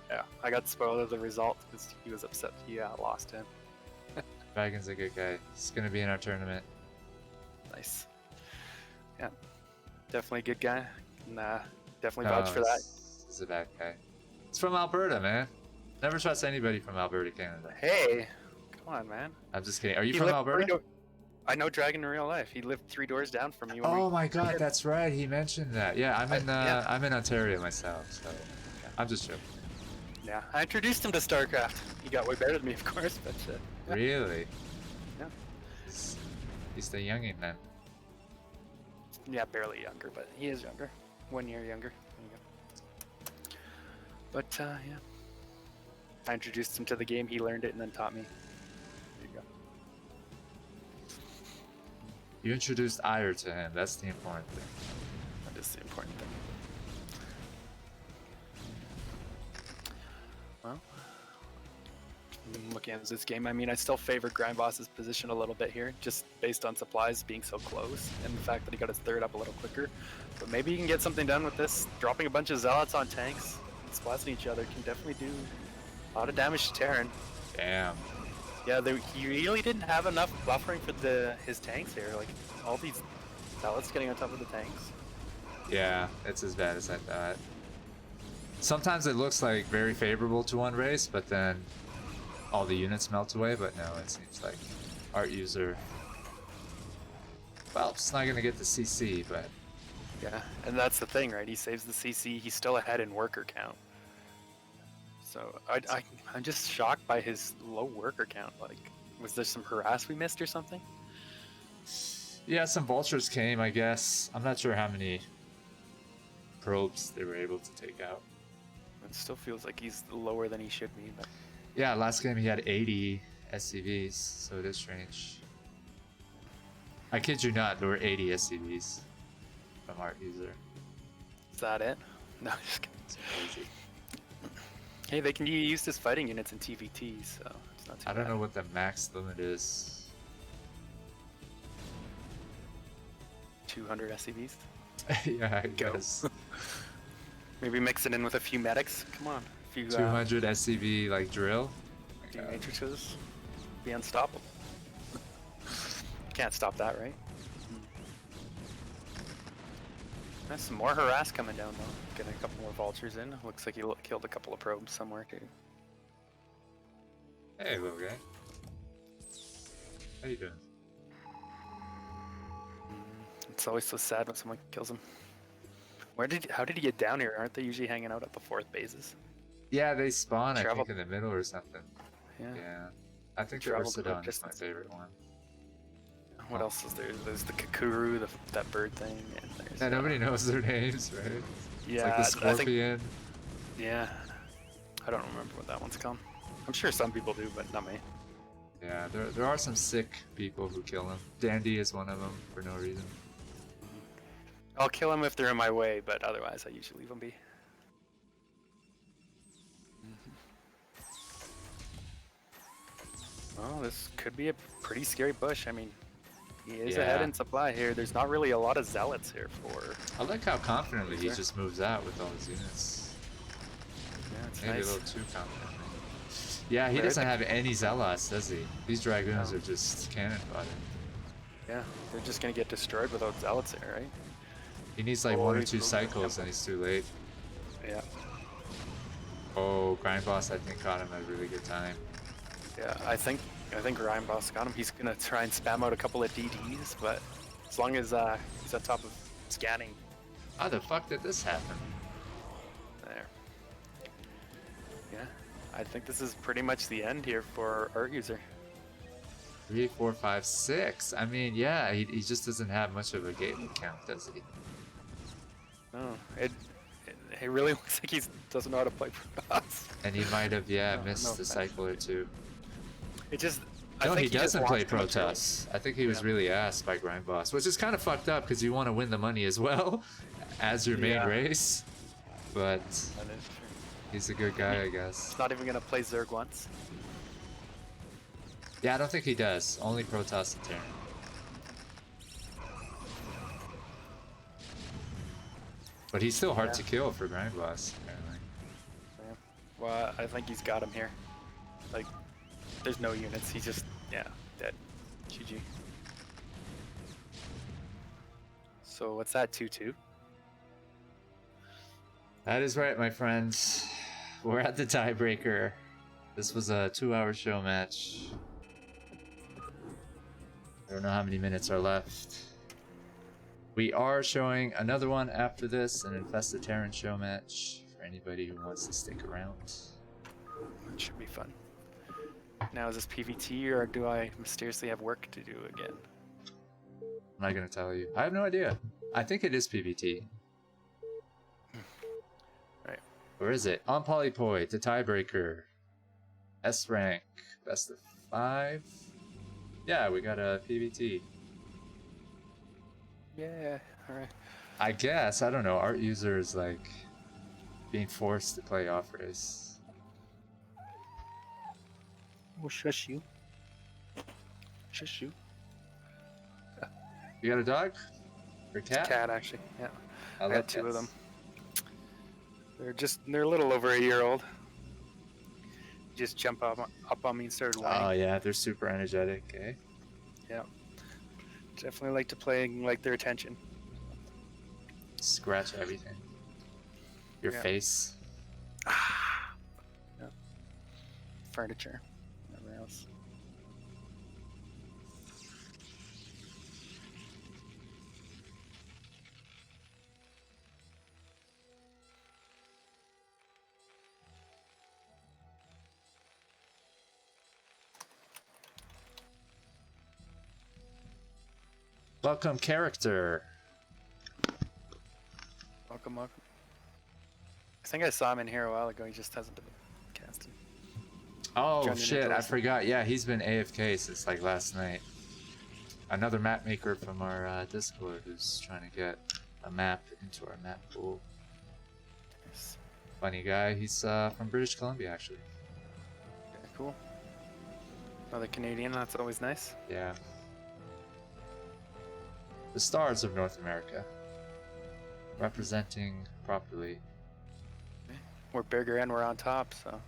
C: Yeah, I got spoiled of the result because he was upset he lost him.
A: Dragon's a good guy. He's gonna be in our tournament.
C: Nice. Yeah, definitely a good guy. And, definitely vouch for that.
A: He's a bad guy. He's from Alberta, man. Never trust anybody from Alberta, Canada.
C: Hey, come on, man.
A: I'm just kidding. Are you
C: He
A: from
C: lived
A: Alberta?
C: I know Dragon in real life. He lived 3 doors down from me. When
A: Oh
C: we...
A: my god, that's right. He mentioned that. Yeah, I'm in Ontario myself, so I'm just joking.
C: Yeah, I introduced him to StarCraft. He got way better than me, of course, but yeah.
A: Really?
C: Yeah.
A: He's the youngin' then.
C: Yeah, barely younger, but he is younger. 1 year younger. There you go. But yeah, I introduced him to the game. He learned it and then taught me. There you go.
A: You introduced Ire to him. That's the important thing.
C: That is the important thing. Well, Looking at this game, I mean, I still favor Grimeboss's position a little bit here, just based on supplies being so close and the fact that he got his third up a little quicker. But maybe he can get something done with this. Dropping a bunch of zealots on tanks, splashing each other can definitely do a lot of damage to Terran.
A: Damn.
C: Yeah, he really didn't have enough buffering for his tanks here. Like all these zealots getting on top of the tanks.
A: Yeah, it's as bad as I thought. Sometimes it looks like very favorable to one race, but then all the units melt away. But no, it seems like ArtUser. Well, it's not gonna get the CC, but
C: Yeah, and that's the thing, right? He saves the CC. He's still ahead in worker count. So I'm just shocked by his low worker count. Like, was there some harass we missed or something?
A: yeah, some vultures came, I guess. I'm not sure how many probes they were able to take out.
C: It still feels like he's lower than he should be, but
A: Yeah, last game he had 80 SCVs, so it is strange. I kid you not, there were 80 SCVs from ArtUser.
C: is that it? No, just kidding.
A: It's crazy.
C: Hey, they can use this fighting units in TVT, so it's not too
A: I don't
C: bad.
A: know what the max limit is.
C: 200 SCVs.
A: Yeah, I
C: Go.
A: guess.
C: Maybe mix it in with a few medics. Come on, a few
A: 200 SCV like drill.
C: few matrices. Be unstoppable. Can't stop that, right? There's some more harass coming down though. Getting a couple more vultures in. Looks like he killed a couple of probes somewhere too.
A: Hey, little guy. How you doing?
C: It's always so sad when someone kills him. How did he get down here? Aren't they usually hanging out at the fourth bases?
A: Yeah, they spawn, I
C: Travel-
A: think, in the middle or something.
C: Yeah.
A: Yeah. I think
C: Traveled
A: Ursidon
C: about
A: is
C: just-
A: my favorite one.
C: What else is there? There's the Kakuru, that bird thing, and there's
A: Yeah, nobody knows their names, right?
C: yeah,
A: It's like the
C: I think
A: scorpion.
C: yeah. I don't remember what that one's called. I'm sure some people do, but not me.
A: Yeah, there are some sick people who kill him. Dandy is one of them for no reason.
C: I'll kill them if they're in my way, but otherwise I usually leave them be. Well, this could be a pretty scary bush. I mean, he is ahead
A: Yeah.
C: in supply here. There's not really a lot of zealots here for.
A: I like how confidently he
C: Sure.
A: just moves out with all his units.
C: Yeah, it's
A: Maybe
C: nice.
A: a little too confidently. Yeah, he
C: Right.
A: doesn't have any zealots, does he? These dragoons
C: No.
A: are just cannon fodder.
C: Yeah, they're just gonna get destroyed without zealots here, right?
A: He needs like
C: Oh,
A: one or
C: he
A: two
C: moved
A: cycles
C: up.
A: and he's too late.
C: Yeah,
A: Oh, Grimeboss I think caught him at a really good time.
C: yeah. I think Grimeboss got him. He's gonna try and spam out a couple of DDs, but as long as he's on top of scanning,
A: How the fuck did this happen?
C: there. Yeah, I think this is pretty much the end here for ArtUser.
A: 3, 4, 5, 6. I mean, yeah, he just doesn't have much of a gateway count, does he?
C: No, it really looks like he doesn't know how to play Protoss.
A: And he might have,
C: No,
A: missed
C: no
A: a
C: offense.
A: cycle or two.
C: It just.
A: No, he
C: just
A: doesn't play
C: wants too much early.
A: Protoss. I think he was
C: Yeah.
A: really asked by Grimeboss, which is kind of fucked up because you want to win the money as well as your main
C: Yeah.
A: race. But
C: That is true.
A: he's a good guy, I guess.
C: He's not even gonna play Zerg once.
A: Yeah, I don't think he does. Only Protoss and Terran. But he's still hard
C: Yeah.
A: to kill for Grimeboss, apparently.
C: Yeah. Well, I think he's got him here. Like, there's no units. He's just, yeah, dead. GG. So what's that, 2-2?
A: That is right, my friends. We're at the tiebreaker. This was a 2-hour show match. I don't know how many minutes are left. We are showing another one after this, an Infested Terran show match for anybody who wants to stick around.
C: That should be fun. Now, is this PvT or do I mysteriously have work to do again?
A: I'm not gonna tell you. I have no idea. I think it is PvT.
C: Right.
A: Where is it? On Polypoi, the tiebreaker. S rank, best of 5. Yeah, we got a PvT.
C: Yeah, alright.
A: I guess, I don't know, ArtUser is like being forced to play off race.
C: Oh, shush you. Shush you.
A: You got a dog? Or a cat?
C: Cat, actually. Yeah.
A: I
C: I
A: love
C: got two of them.
A: cats.
C: They're a little over a year old. Just jump up on me and started whining.
A: Oh yeah, they're super energetic, eh?
C: Yeah. Definitely like to play and like their attention.
A: Scratch everything. Your
C: Yeah.
A: face.
C: Yeah. Furniture. Whatever else.
A: Welcome, character.
C: Welcome, welcome. I think I saw him in here a while ago. He just hasn't been casting.
A: Oh
C: Joining
A: shit,
C: into
A: I
C: us.
A: forgot. Yeah, he's been AFK since like last night. Another map maker from our Discord who's trying to get a map into our map pool.
C: Nice.
A: Funny guy. He's from British Columbia, actually.
C: Yeah, cool. Another Canadian. That's always nice.
A: Yeah. The stars of North America. Representing properly.
C: We're bigger and we're on top, so.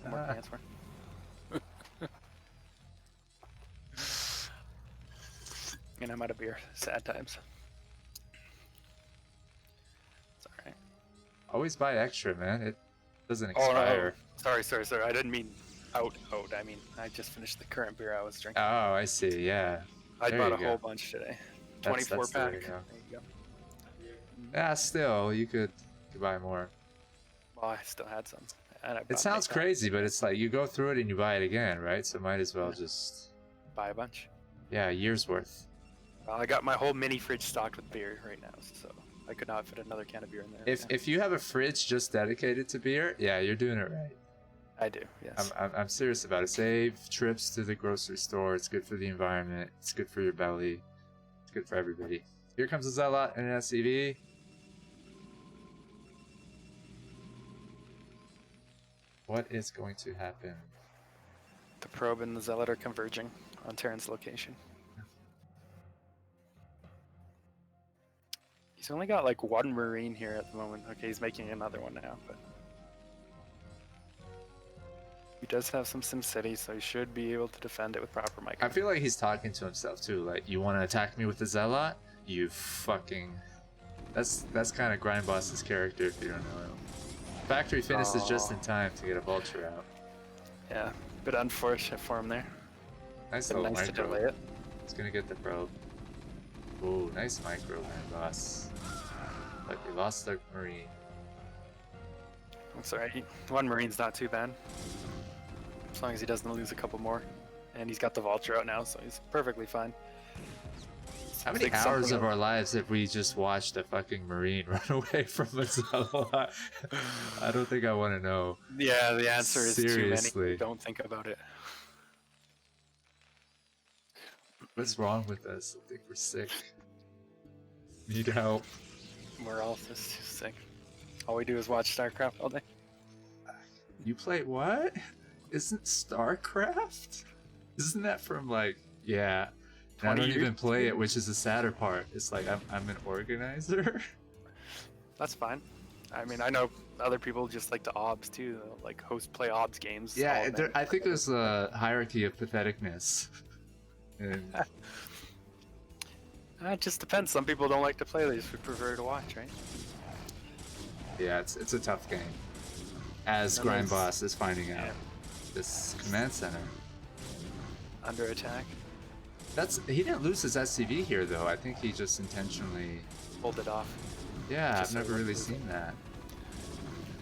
C: No more pants for. And I'm out of beer. Sad times. It's alright.
A: Always buy extra, man. It doesn't
C: Oh, no.
A: expire.
C: Sorry. I didn't mean out. I mean, I just finished the current beer I was drinking.
A: Oh, I see. Yeah.
C: I
A: there
C: bought
A: you
C: a
A: go.
C: whole bunch today.
A: That's
C: 24
A: the way
C: pack.
A: to
C: There
A: go.
C: you go.
A: Yeah, still, you could buy more.
C: Well, I still had some. And I
A: It sounds crazy, but it's like you go through it and you buy it again, right? So might as well just,
C: Buy a bunch.
A: yeah, a year's worth.
C: Well, I got my whole mini fridge stocked with beer right now, so I could not fit another can of beer in there.
A: If
C: right now.
A: if you have a fridge just dedicated to beer, yeah, you're doing it right.
C: I do, yes.
A: I'm serious about it. Save trips to the grocery store. It's good for the environment. It's good for your belly. It's good for everybody. Here comes a Zealot and an SCV. What is going to happen?
C: The probe and the zealot are converging on Terran's location. He's only got like one marine here at the moment. Okay, he's making another one now, but he does have some SimCity, so he should be able to defend it with proper mic.
A: I feel like he's talking to himself too. Like, you want to attack me with the Zealot? You fucking. That's kind of Grimeboss's character if you don't know him. Factory finishes just in time to get a vulture out.
C: Yeah, bit unfortunate for him there.
A: Nice
C: Been
A: little
C: nice to
A: micro.
C: delay it.
A: He's gonna get the probe. Ooh, nice micro, Grimeboss. But they lost their marine.
C: That's alright. One marine's not too bad. As long as he doesn't lose a couple more. And he's got the vulture out now, so he's perfectly fine.
A: How many
C: Seems like
A: hours
C: something
A: of our lives have we just watched a fucking marine run away from a Zealot? I don't think I want to know.
C: Yeah, the answer is too
A: Seriously.
C: many. Don't think about it.
A: What's wrong with us? I think we're sick. Need help.
C: We're all just sick. All we do is watch StarCraft all day.
A: You play what? Isn't StarCraft? Isn't that from like, yeah. And I
C: 20
A: don't
C: years?
A: even play it, which is the sadder part. It's like I'm an organizer.
C: That's fine. I mean, I know other people just like to OBS too, like play OBS games.
A: Yeah,
C: all day.
A: I think there's a hierarchy of patheticness. And
C: It just depends. Some people don't like to play; they just would prefer to watch, right?
A: yeah, it's a tough game. As
C: And there's-
A: Grimeboss is finding out.
C: yeah.
A: This command center.
C: Under attack,
A: He didn't lose his SCV here though. I think he just intentionally.
C: pulled it off.
A: Yeah,
C: Just
A: I've never
C: so
A: really
C: lose it.
A: seen that.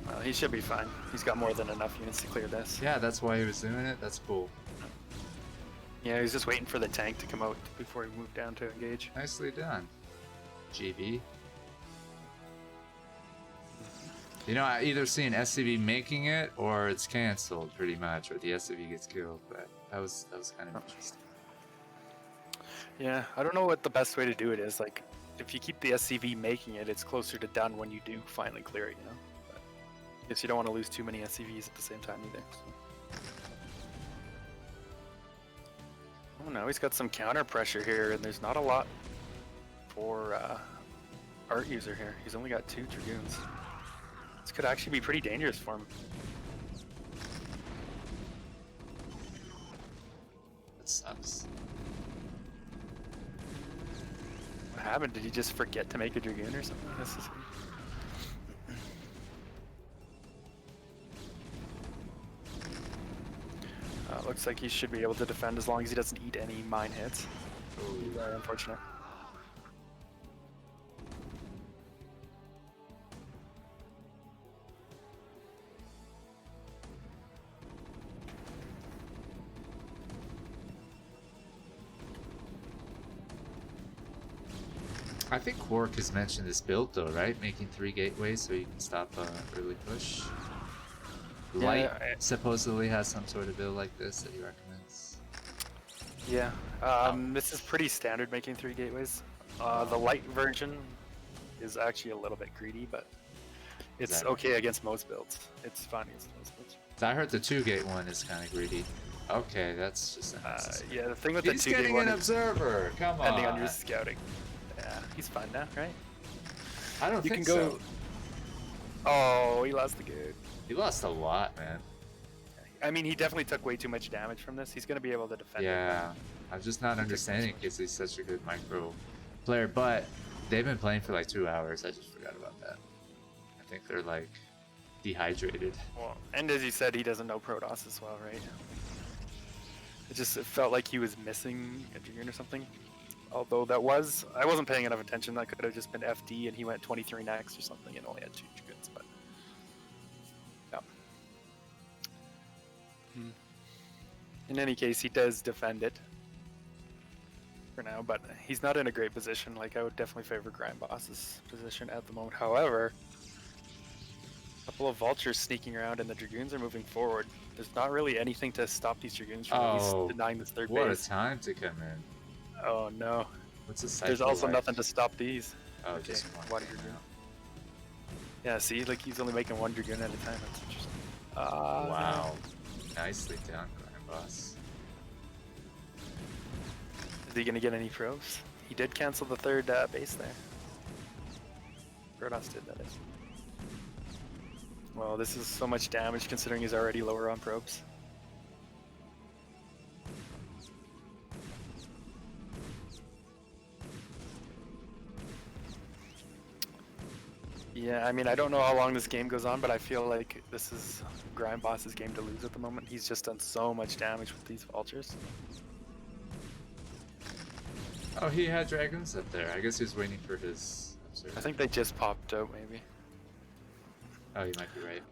C: Well, he should be fine. He's got more than enough units to clear this.
A: Yeah, that's why he was doing it. That's cool.
C: Yeah, he's just waiting for the tank to come out before he moved down to engage.
A: Nicely done, GB. You know, I either seen SCV making it or it's canceled pretty much, or the SCV gets killed. But that was kind of interesting.
C: Yeah, I don't know what the best way to do it is. Like, if you keep the SCV making it, it's closer to done when you do finally clear it, you know? But I guess you don't want to lose too many SCVs at the same time either. So. Oh no, he's got some counter pressure here, and there's not a lot for ArtUser here. He's only got 2 Dragoons. This could actually be pretty dangerous for him.
A: That sucks.
C: What happened? Did he just forget to make a Dragoon or something? This is... looks like he should be able to defend as long as he doesn't eat any mine hits. Very unfortunate.
A: I think Quark has mentioned this build though, right? Making 3 gateways so you can stop early push. Light supposedly has some sort of build like this that he recommends.
C: Yeah, this is pretty standard, making 3 gateways. The light version is actually a little bit greedy, but it's okay against most builds. It's fine against most builds.
A: So I heard the 2-gate one is kind of greedy. Okay, that's just
C: yeah, the thing with
A: he's
C: the 2-gate
A: getting
C: one
A: an
C: is
A: observer. Come on.
C: depending on your scouting. Yeah, he's fine now, right?
A: I don't
C: You
A: think
C: can go.
A: so.
C: Oh, he lost the good.
A: He lost a lot, man.
C: I mean, he definitely took way too much damage from this. He's gonna be able to defend it.
A: Yeah, I'm just not understanding because he's such a good micro player. But they've been playing for like 2 hours. I just forgot about that. I think they're like dehydrated.
C: Well, and as you said, he doesn't know Protoss as well, right? It felt like he was missing a Dragoon or something. Although I wasn't paying enough attention. That could have just been FD, and he went 23 next or something, and only had 2 Dragoons. But yeah. In any case, he does defend it for now, but he's not in a great position. Like, I would definitely favor Grimeboss's position at the moment. However, a couple of vultures sneaking around, and the Dragoons are moving forward. There's not really anything to stop these Dragoons from at least denying this third
A: What
C: base.
A: a time to come in.
C: Oh no.
A: What's the cycle
C: There's also
A: like?
C: nothing to stop these.
A: Oh,
C: Okay,
A: just
C: one
A: here
C: Dragoon.
A: now.
C: Yeah, see, like he's only making 1 Dragoon at a time. That's interesting.
A: Wow. Nicely done, Grimeboss.
C: Is he gonna get any probes? He did cancel the 3rd base there. Protoss did, that is. Well, this is so much damage considering he's already lower on probes. Yeah, I mean, I don't know how long this game goes on, but I feel like this is Grimeboss's game to lose at the moment. He's just done so much damage with these vultures.
A: Oh, he had dragons up there. I guess he was waiting for his observer.
C: I think they just popped out, maybe.
A: Oh, you might be right.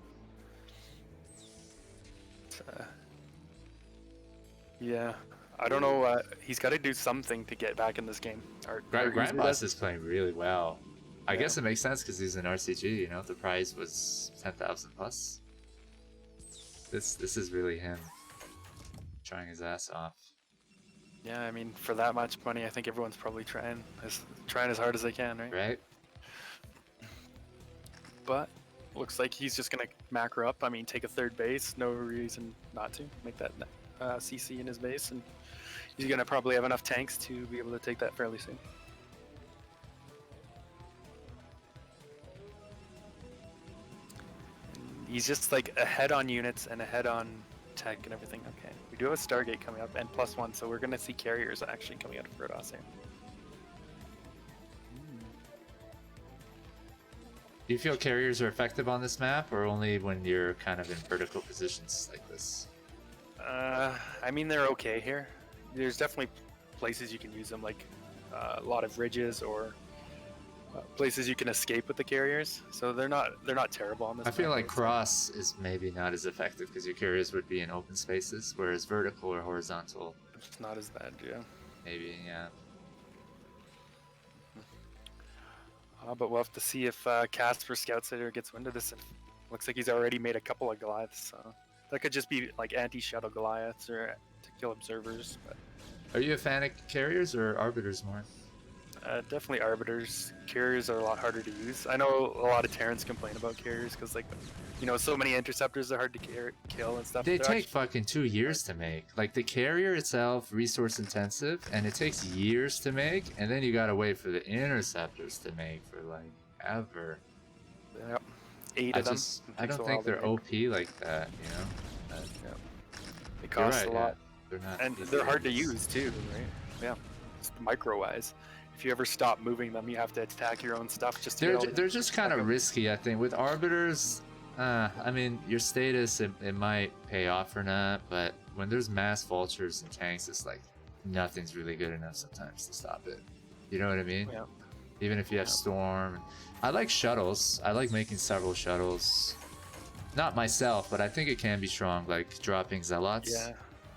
C: Yeah, I don't know. He's got to do something to get back in this game.
A: Grimeboss is playing really well. I guess it makes sense because he's an RCG. You know, the prize was 10,000 plus. This is really him trying his ass off.
C: Yeah, I mean, for that much money, I think everyone's probably trying as hard as they can, right?
A: Right?
C: But looks like he's just gonna macro up. I mean, take a 3rd base. No reason not to make that CC in his base, and he's gonna probably have enough tanks to be able to take that fairly soon. He's just like ahead on units and ahead on tech and everything. Okay, we do have a Stargate coming up and +1, so we're gonna see carriers actually coming out of Protoss here.
A: Do you feel carriers are effective on this map, or only when you're kind of in vertical positions like this?
C: I mean, they're okay here. There's definitely places you can use them, like a lot of ridges or places you can escape with the carriers. So they're not terrible on this.
A: I feel
C: map,
A: like cross is maybe not as effective because your carriers would be in open spaces, whereas vertical or horizontal,
C: it's not as bad, yeah.
A: maybe, yeah.
C: But we'll have to see if Casper Scoutsider gets wind of this. It looks like he's already made a couple of Goliaths, so that could just be like anti-shuttle Goliaths or to kill observers. But
A: Are you a fan of carriers or arbiters more?
C: Definitely arbiters. Carriers are a lot harder to use. I know a lot of Terrans complain about carriers because, like, you know, so many interceptors are hard to kill and stuff.
A: They
C: They're
A: take
C: actually-
A: fucking 2 years to make. Like the carrier itself, resource intensive, and it takes years to make, and then you gotta wait for the interceptors to make for like ever.
C: yeah, 8 of them. It
A: I
C: takes a
A: don't
C: while
A: think
C: to
A: they're
C: make.
A: OP like that, you know? But
C: They
A: you're
C: cost
A: right,
C: a
A: yeah.
C: lot,
A: They're not
C: and
A: easy
C: they're hard to use too, right? Yeah, just micro-wise. If you ever stop moving them, you have to attack your own stuff just to get all the-
A: They're just kind of
C: backup.
A: risky, I think. With arbiters, I mean, your status it might pay off or not, but when there's mass vultures and tanks, it's like nothing's really good enough sometimes to stop it. You know what I mean?
C: Yeah.
A: Even if you have
C: Yeah.
A: storm. I like shuttles. I like making several shuttles. Not myself, but I think it can be strong, like dropping zealots.
C: Yeah.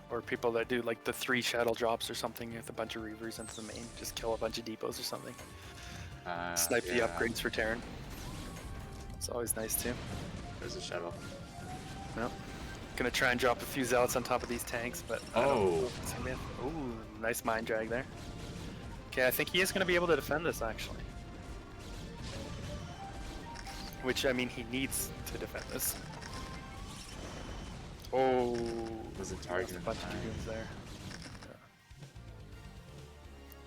C: Or people that do like the 3 shuttle drops or something with a bunch of reavers into the main. Just kill a bunch of depots or something. Snipe the
A: Yeah,
C: upgrades for Terran. It's always nice too.
A: there's a shuttle.
C: Yep. Gonna try and drop a few zealots on top of these tanks, but I don't know if it's gonna be ooh, nice mind drag there. Okay, I think he is gonna be able to defend this actually. Which, I mean, he needs to defend this. Oh,
A: Wasn't
C: that's a
A: targeting
C: bunch
A: the
C: of
A: mine.
C: dragoons there. Yeah.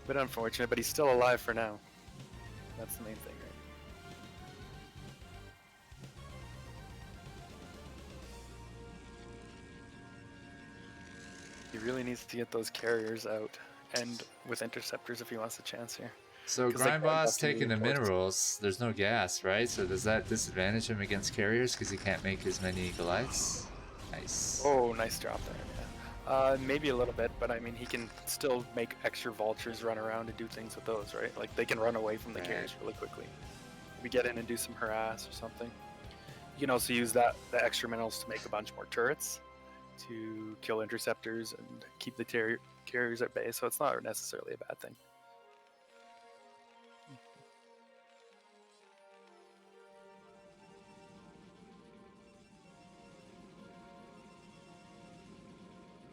C: Bit unfortunate, but he's still alive for now. That's the main thing, right? He really needs to get those carriers out, and with interceptors if he wants a chance here.
A: So
C: 'Cause, like,
A: Grimeboss
C: Grimeboss can
A: taking the
C: reinforce.
A: minerals, there's no gas, right? So does that disadvantage him against carriers because he can't make as many Goliaths? Nice.
C: Oh, nice drop there. Yeah. Maybe a little bit, but I mean, he can still make extra vultures run around and do things with those, right? Like they can run away from the
A: Right.
C: carriers really quickly. We get in and do some harass or something. You can also use the extra minerals to make a bunch more turrets to kill interceptors and keep the carriers at bay. So it's not necessarily a bad thing.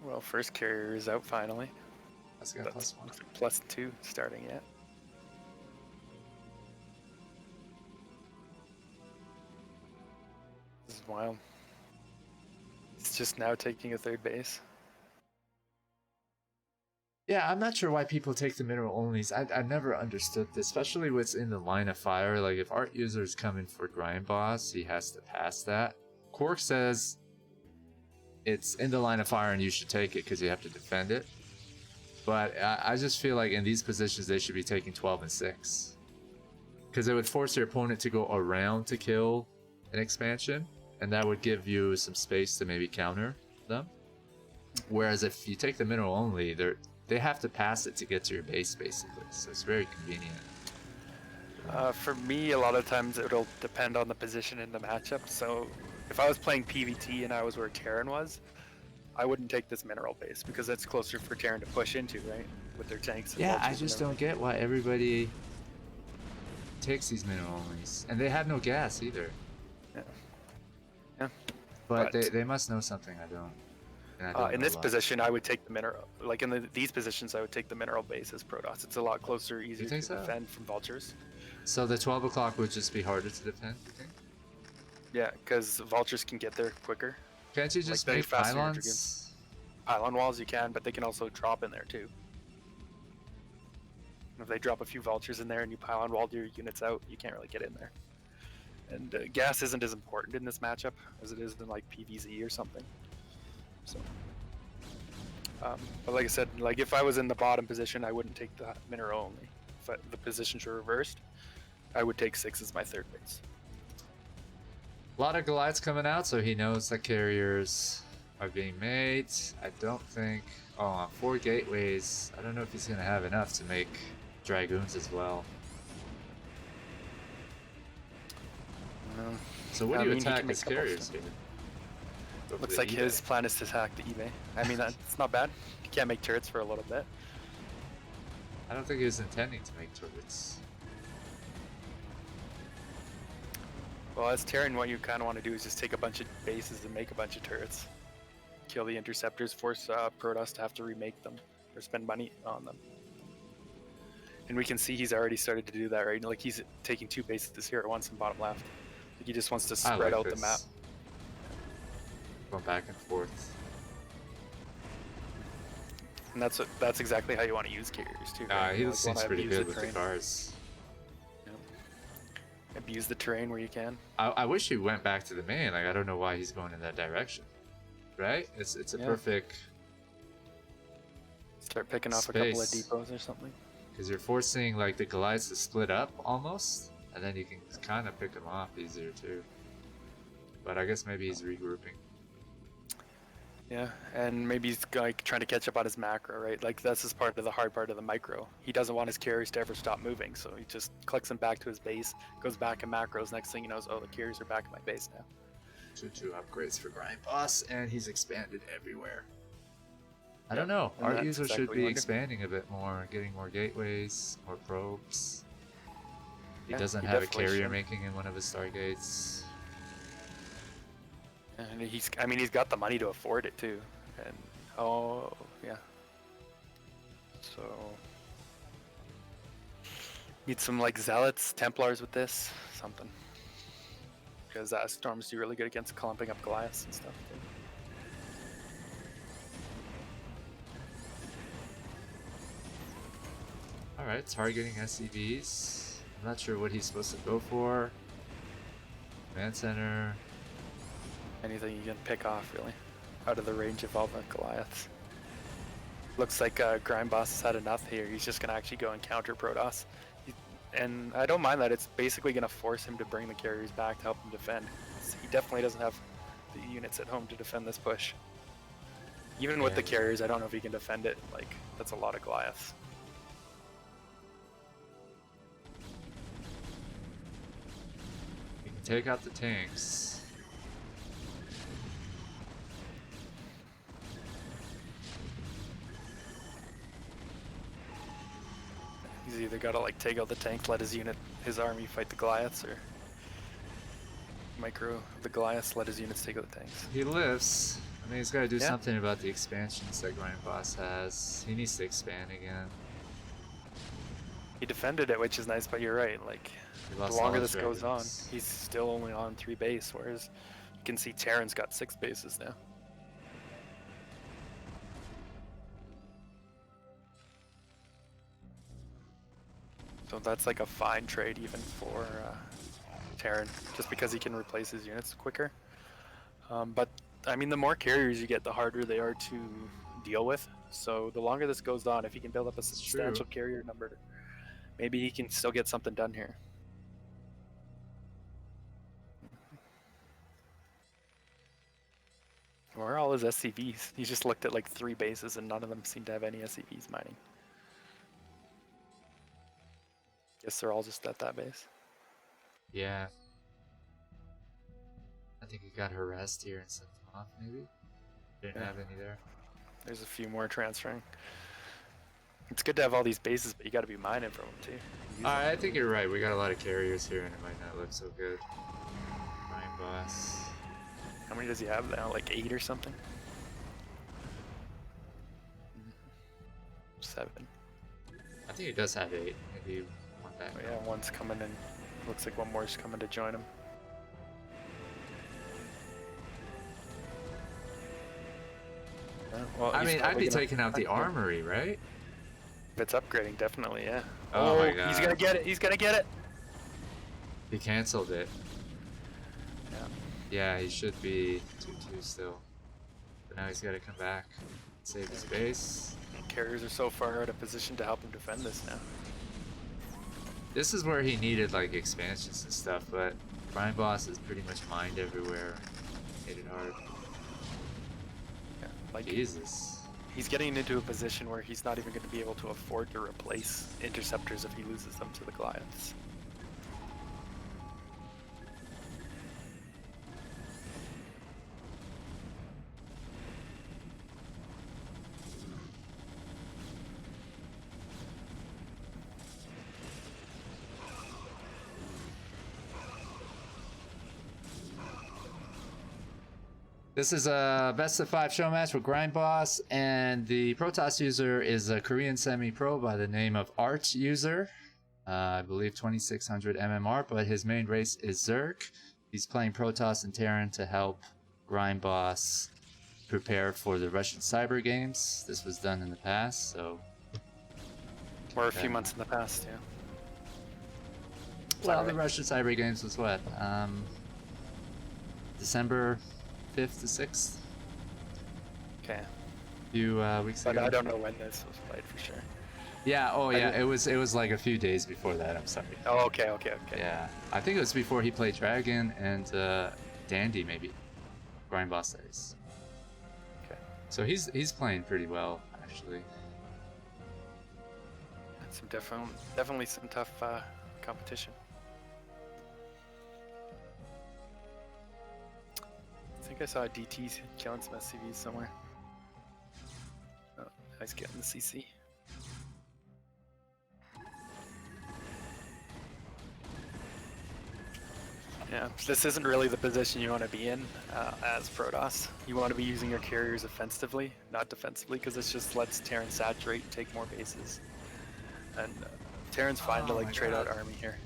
C: Well, first carrier is out finally.
A: That's got
C: That's
A: +1.
C: +2 starting yet. This is wild. It's just now taking a third base.
A: Yeah, I'm not sure why people take the mineral onlys. I never understood this, especially what's in the line of fire. Like if ArtUser is coming for Grimeboss, he has to pass that. Quark says it's in the line of fire and you should take it because you have to defend it. But I just feel like in these positions they should be taking 12 and 6. Because it would force your opponent to go around to kill an expansion, and that would give you some space to maybe counter them. Whereas if you take the mineral only, they have to pass it to get to your base, basically. So it's very convenient.
C: For me, a lot of times it'll depend on the position in the matchup. So if I was playing PvT and I was where Terran was, I wouldn't take this mineral base because that's closer for Terran to push into, right? With their tanks. And
A: Yeah, I
C: vultures and
A: just don't get why everybody takes these mineral onlys. And they have no gas either.
C: Yeah. Yeah.
A: But
C: But-
A: they must know something I don't. And I don't
C: In
A: know
C: this
A: a lot.
C: position, I would take the mineral. Like in these positions, I would take the mineral base as Protoss. It's a lot closer, easier to
A: think so?
C: defend from vultures.
A: So the 12 o'clock would just be harder to defend, you think?
C: Yeah, because vultures can get there quicker.
A: Can't you
C: Like,
A: just
C: they're
A: make
C: faster than
A: pylons?
C: Pylon walls you can, but they can also drop in there too. And if they drop a few vultures in there and you pylon wall your units out, you can't really get in there. And gas isn't as important in this matchup as it is in like PvZ or something. So, but like I said, like if I was in the bottom position, I wouldn't take the mineral only. If the positions were reversed, I would take 6 as my third base.
A: A lot of Goliaths coming out, so he knows that carriers are being made. I don't think... Oh, on 4 gateways, I don't know if he's going to have enough to make Dragoons as well. So what
C: I
A: do you
C: mean, he
A: attack
C: can make
A: as
C: couple
A: carriers
C: stuff.
A: here? Go for
C: Looks
A: the
C: like
A: eBay.
C: his plan is to attack the eBay. I mean, that's not bad. You can't make turrets for a little bit.
A: I don't think he was intending to make turrets.
C: Well, as Terran, what you kind of want to do is just take a bunch of bases and make a bunch of turrets. Kill the interceptors, force Protoss to have to remake them or spend money on them. And we can see he's already started to do that, right? Like he's taking 2 bases here at once in bottom left. Like he just wants to
A: I
C: spread
A: like
C: out
A: this.
C: the map.
A: Going back and forth.
C: And that's exactly how you want to use carriers too. Right?
A: He
C: You, like,
A: seems
C: wanna
A: pretty
C: abuse
A: good with the
C: terrain.
A: cars.
C: Abuse the terrain where you can.
A: I wish he went back to the main. Like I don't know why he's going in that direction. Right? It's a
C: Yeah.
A: perfect,
C: Start picking off a couple of
A: Space.
C: depots or something.
A: because you're forcing like the Goliaths to split up almost, and then you can kind of pick them off easier too. But I guess maybe he's regrouping.
C: Yeah, and maybe he's like trying to catch up on his macro, right? Like that's just part of the hard part of the micro. He doesn't want his carriers to ever stop moving, so he just clicks them back to his base, goes back in macros. Next thing he knows, oh, the carriers are back in my base now.
A: 2-2 upgrades for Grimeboss, and he's expanded everywhere. I don't know.
C: and that's
A: ArtUser
C: exactly
A: should
C: what
A: be
C: you wanna do.
A: expanding a bit more, getting more gateways, more probes. He
C: Yeah,
A: doesn't
C: he
A: have a
C: definitely
A: carrier
C: should.
A: making in one of his stargates.
C: And he's got the money to afford it too. And oh yeah. So need some like zealots, Templars with this, something. Because storms do really good against clumping up Goliaths and stuff too.
A: Alright, targeting SCVs. I'm not sure what he's supposed to go for. Command center.
C: Anything you can pick off really, out of the range of all the Goliaths. Looks like Grimeboss has had enough here. He's just gonna actually go and counter Protoss. And I don't mind that. It's basically gonna force him to bring the carriers back to help him defend. He definitely doesn't have the units at home to defend this push. Even with the carriers, I don't know if he can defend it. Like, that's a lot of Goliaths.
A: He can take out the tanks.
C: He's either gotta like take out the tank, let his army fight the Goliaths, or micro the Goliaths, let his units take out the tanks.
A: He lifts. I mean, he's got to do
C: Yeah.
A: something about the expansions that Grimeboss has. He needs to expand again.
C: He defended it, which is nice, but you're right. Like,
A: He
C: the
A: lost all
C: longer
A: his
C: this goes on,
A: dragons.
C: he's still only on 3 base, whereas you can see Terran's got 6 bases now. So that's like a fine trade even for Terran, just because he can replace his units quicker. But I mean, the more carriers you get, the harder they are to deal with. So the longer this goes on, if he can build up a substantial carrier number, maybe he can still get something done here. Where are all his SCVs? He just looked at like 3 bases and none of them seem to have any SCVs mining. Guess they're all just at that base.
A: Yeah. I think he got harassed here and sent them off, maybe? Didn't
C: Yeah.
A: have any there.
C: There's a few more transferring. It's good to have all these bases, but you gotta be mining from them too. Use them.
A: Alright, I think you're right. We got a lot of carriers here and it might not look so good. Grimeboss.
C: How many does he have now? Like 8 or something? 7.
A: I think he does have 8. Maybe one back.
C: Oh, yeah, one's coming in. Looks like one more is coming to join him. Well,
A: I
C: he's
A: mean, I'd
C: probably
A: be
C: gonna-
A: taking out the armory, right?
C: If it's upgrading, definitely, yeah.
A: Oh my
C: He's
A: God.
C: gonna get it. He's gonna get it.
A: He canceled it.
C: Yeah.
A: Yeah, he should be 2-2 still. But now he's got to come back, save his base.
C: Carriers are so far out of position to help him defend this now.
A: This is where he needed like expansions and stuff, but Grimeboss is pretty much mined everywhere. Hit it hard.
C: Yeah, like
A: Jesus.
C: he's getting into a position where he's not even going to be able to afford to replace interceptors if he loses them to the Goliaths.
A: This is a best of 5 show match with Grimeboss, and the Protoss user is a Korean semi-pro by the name of ArtUser. I believe 2600 MMR, but his main race is Zerg. He's playing Protoss and Terran to help Grimeboss prepare for the Russian Cyber Games. This was done in the past, so...
C: Or a few months in the past, yeah.
A: Well, the Russian Cyber Games was what? December 5th to 6th?
C: Okay.
A: A few weeks
C: But
A: ago.
C: I don't know when this was played for sure.
A: Yeah, oh yeah, it was like a few days before that, I'm sorry.
C: Oh, okay.
A: Yeah, I think it was before he played Dragon and Dandy, maybe. Grimeboss days.
C: Okay.
A: So he's playing pretty well, actually.
C: Some definitely some tough competition. I think I saw DT killing some SCVs somewhere. Oh, nice getting the CC. Yeah, this isn't really the position you want to be in as Protoss. You want to be using your carriers offensively, not defensively, because this just lets Terran saturate and take more bases. And Terran's fine to like trade out army here.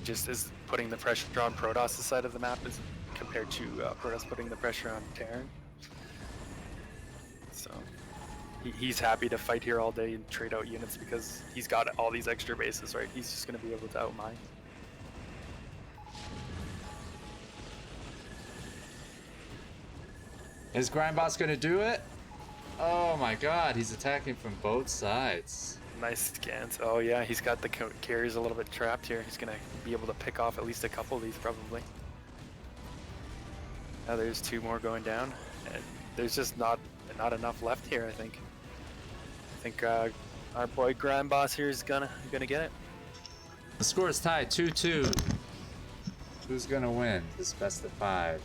C: Just is putting the pressure on Protoss' side of the map as compared to Protoss putting the pressure on Terran. So he's happy to fight here all day and trade out units because he's got all these extra bases, right? He's just going to be able to outmine.
A: Is Grimeboss gonna do it? Oh my god, he's attacking from both sides.
C: Nice scans. Oh yeah, he's got the carriers a little bit trapped here. He's gonna be able to pick off at least a couple of these probably. Now there's 2 more going down, and there's just not enough left here. I think our boy Grimeboss here is gonna get it.
A: The score is tied 2-2. Who's gonna win this best of 5?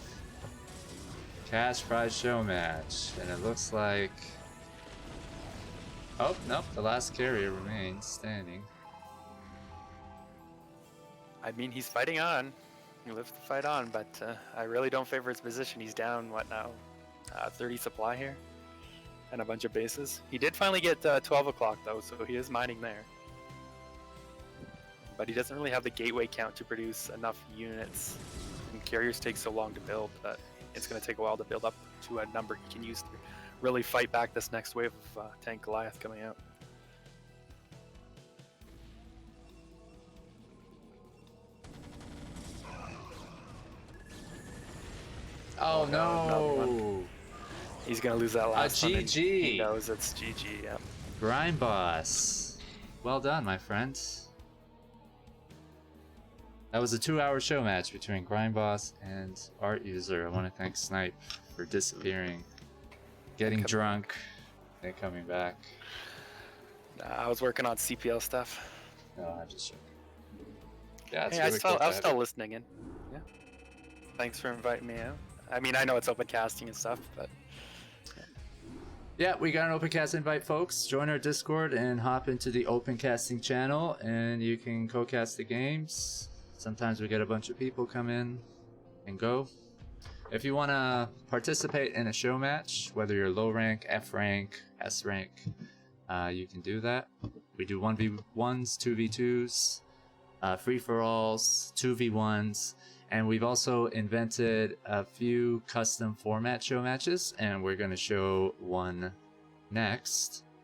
A: Cash prize show match, and it looks like... Oh, nope, the last carrier remains standing.
C: I mean, he's fighting on. He lives to fight on, but I really don't favor his position. He's down, what now? 30 supply here, and a bunch of bases. He did finally get 12 o'clock though, so he is mining there. But he doesn't really have the gateway count to produce enough units. And carriers take so long to build that it's going to take a while to build up to a number he can use to really fight back this next wave of tank Goliath coming out.
A: Oh,
C: no.
A: no!
C: He's going to lose that last one.
A: GG.
C: He knows it's GG, yeah.
A: Grimeboss. Well done, my friend. That was a 2-hour show match between Grimeboss and ArtUser. I want to thank Snipe for disappearing, getting drunk, and coming back.
C: I was working on CPL stuff.
A: No, I'm just joking. Yeah, it's
C: Hey,
A: really cool.
C: I was still listening in. Yeah. Thanks for inviting me out. I mean, I know it's open casting and stuff, but...
A: Yeah, we got an OpenCast invite, folks. Join our Discord and hop into the OpenCasting channel, and you can co-cast the games. Sometimes we get a bunch of people come in and go. If you want to participate in a show match, whether you're low rank, F rank, S rank, you can do that. We do 1v1s, 2v2s, free-for-alls, 2v1s, and we've also invented a few custom format show matches, and we're going to show one next.